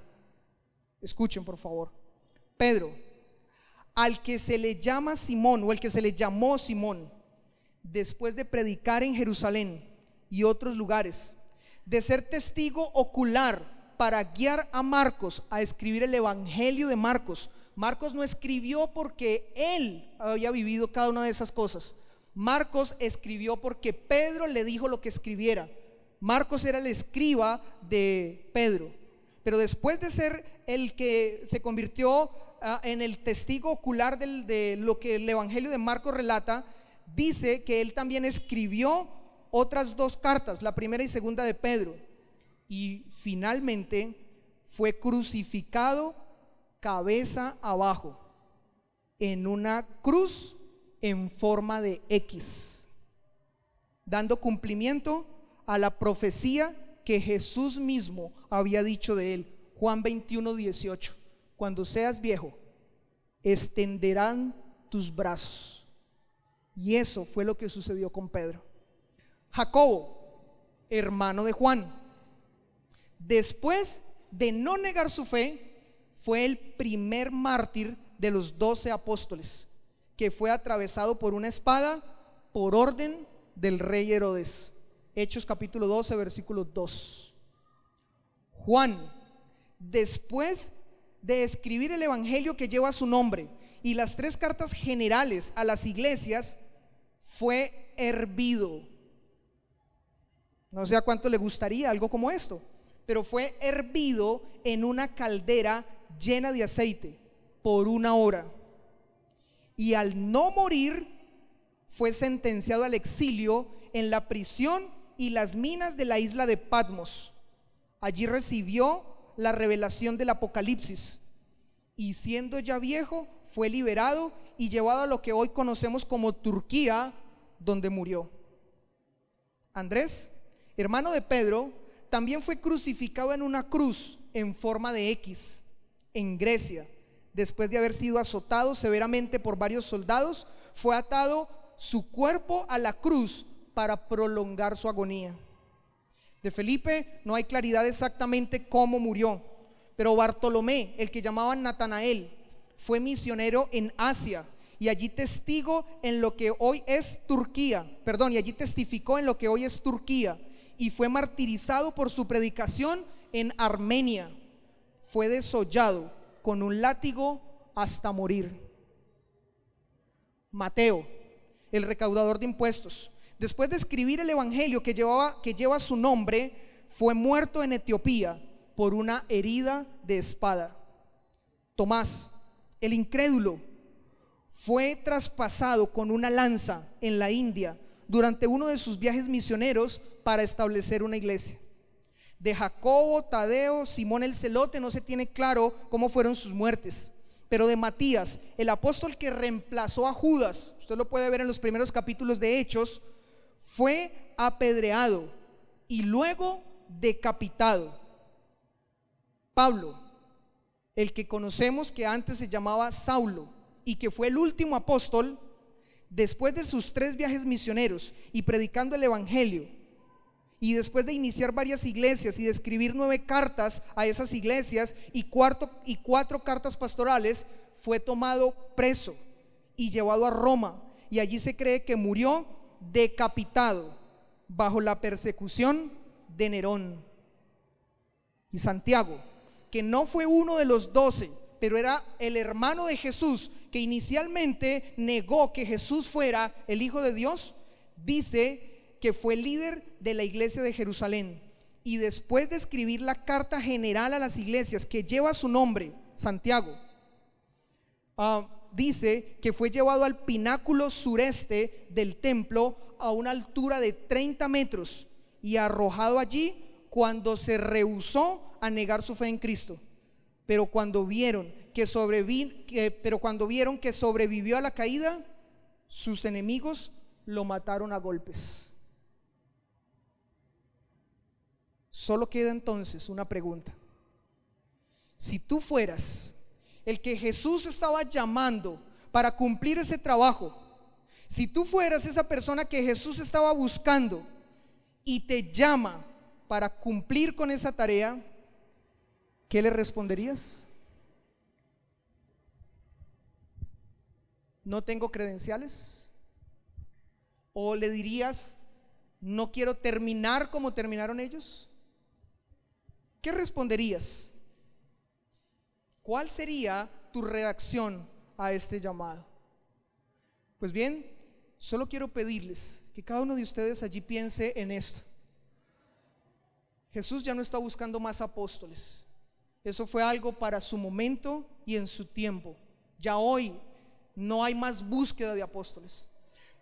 Escuchen por favor. Pedro, al que se le llama Simón, o el que se le llamó Simón, después de predicar en Jerusalén y otros lugares, de ser testigo ocular para guiar a Marcos a escribir el evangelio de Marcos. Marcos no escribió porque él había vivido cada una de esas cosas. Marcos escribió porque Pedro le dijo lo que escribiera. Marcos era el escriba de Pedro, pero después de ser el que se convirtió en el testigo ocular de lo que el evangelio de Marcos relata, dice que él también escribió otras 2 cartas, la primera y segunda de Pedro, y finalmente fue crucificado cabeza abajo en una cruz en forma de X, dando cumplimiento a la profecía que Jesús mismo había dicho de él. Juan 21:18: cuando seas viejo, extenderán tus brazos. Y eso fue lo que sucedió con Pedro. Jacobo, hermano de Juan, después de no negar su fe, fue el primer mártir de los 12 apóstoles, que fue atravesado por una espada por orden del rey Herodes. Hechos capítulo 12, versículo 2. Juan, después de escribir el evangelio que lleva su nombre y las 3 cartas generales a las iglesias, fue hervido. No sé a cuánto le gustaría algo como esto, pero fue hervido en una caldera llena de aceite por 1 hora, y al no morir fue sentenciado al exilio en la prisión y las minas de la isla de Patmos. Allí recibió la revelación del Apocalipsis, y siendo ya viejo fue liberado y llevado a lo que hoy conocemos como Turquía, donde murió. Andrés, hermano de Pedro, también fue crucificado en una cruz en forma de X en Grecia. Después de haber sido azotado severamente por varios soldados, fue atado su cuerpo a la cruz para prolongar su agonía. De Felipe no hay claridad exactamente cómo murió, pero Bartolomé, el que llamaban Natanael, fue misionero en Asia y allí testificó en lo que hoy es Turquía, y fue martirizado por su predicación en Armenia. Fue desollado con un látigo hasta morir. Mateo, el recaudador de impuestos, después de escribir el evangelio que lleva su nombre, fue muerto en Etiopía por una herida de espada. Tomás, el incrédulo, fue traspasado con una lanza en la India durante uno de sus viajes misioneros para establecer una iglesia. De Jacobo, Tadeo, Simón el Celote no se tiene claro cómo fueron sus muertes, pero de Matías, el apóstol que reemplazó a Judas, usted lo puede ver en los primeros capítulos de Hechos, fue apedreado y luego decapitado. Pablo, el que conocemos que antes se llamaba Saulo y que fue el último apóstol, después de sus 3 viajes misioneros y predicando el evangelio, y después de iniciar varias iglesias y de escribir 9 cartas a esas iglesias y 4 cartas pastorales, fue tomado preso y llevado a Roma, y allí se cree que murió decapitado bajo la persecución de Nerón. Y Santiago, que no fue uno de los 12, pero era el hermano de Jesús, que inicialmente negó que Jesús fuera el Hijo de Dios, dice que fue líder de la iglesia de Jerusalén, y después de escribir la carta general a las iglesias que lleva su nombre, Santiago, dice que fue llevado al pináculo sureste del templo a una altura de 30 metros y arrojado allí cuando se rehusó a negar su fe en Cristo. Pero cuando vieron que sobrevivió a la caída, sus enemigos lo mataron a golpes. Solo queda entonces una pregunta: si tú fueras el que Jesús estaba llamando para cumplir ese trabajo, Si tú fueras esa persona que Jesús estaba buscando y te llama para cumplir con esa tarea, ¿qué le responderías? ¿No tengo credenciales? ¿O le dirías, no quiero terminar como terminaron ellos? ¿Qué responderías? ¿Cuál sería tu reacción a este llamado? Pues bien, solo quiero pedirles que cada uno de ustedes allí piense en esto. Jesús ya no está buscando más apóstoles. Eso fue algo para su momento y en su tiempo. Ya hoy no hay más búsqueda de apóstoles.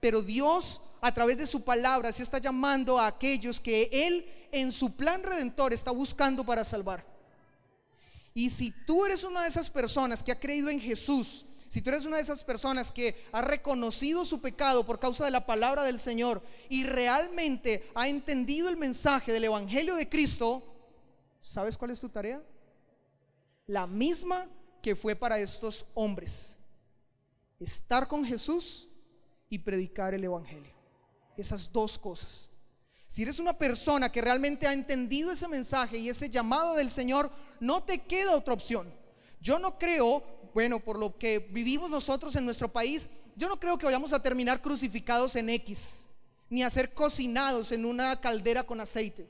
Pero Dios, a través de su palabra, sí está llamando a aquellos que Él en su plan redentor está buscando para salvar. Y si tú eres una de esas personas que ha creído en Jesús, si tú eres una de esas personas que ha reconocido su pecado por causa de la palabra del Señor y realmente ha entendido el mensaje del Evangelio de Cristo, ¿sabes cuál es tu tarea? La misma que fue para estos hombres: estar con Jesús y predicar el Evangelio. Esas dos cosas. Si eres una persona que realmente ha entendido ese mensaje y ese llamado del Señor, no te queda otra opción. Yo no creo, bueno, por lo que vivimos nosotros en nuestro país, yo no creo que vayamos a terminar crucificados en X, ni a ser cocinados en una caldera con aceite.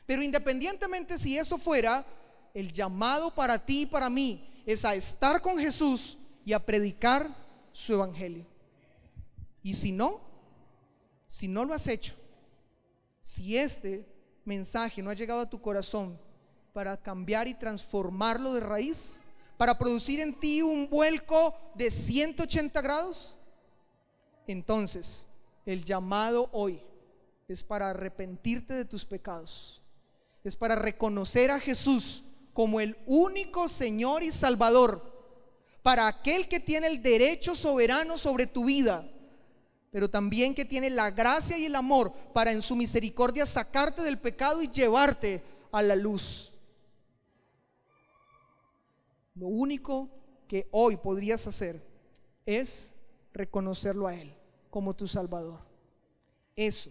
Pero independientemente si eso fuera, el llamado para ti y para mí es a estar con Jesús y a predicar su Evangelio. Y si no lo has hecho, si este mensaje no ha llegado a tu corazón para cambiar y transformarlo de raíz, para producir en ti un vuelco de 180 grados, entonces el llamado hoy es para arrepentirte de tus pecados, es para reconocer a Jesús como el único Señor y Salvador, para aquel que tiene el derecho soberano sobre tu vida, pero también que tiene la gracia y el amor para en su misericordia sacarte del pecado y llevarte a la luz. Lo único que hoy podrías hacer es reconocerlo a Él como tu Salvador. Eso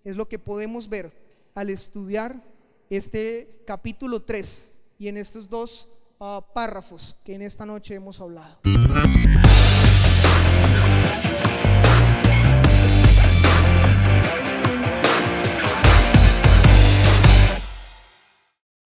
es lo que podemos ver al estudiar este capítulo 3 y en estos dos párrafos que en esta noche hemos hablado.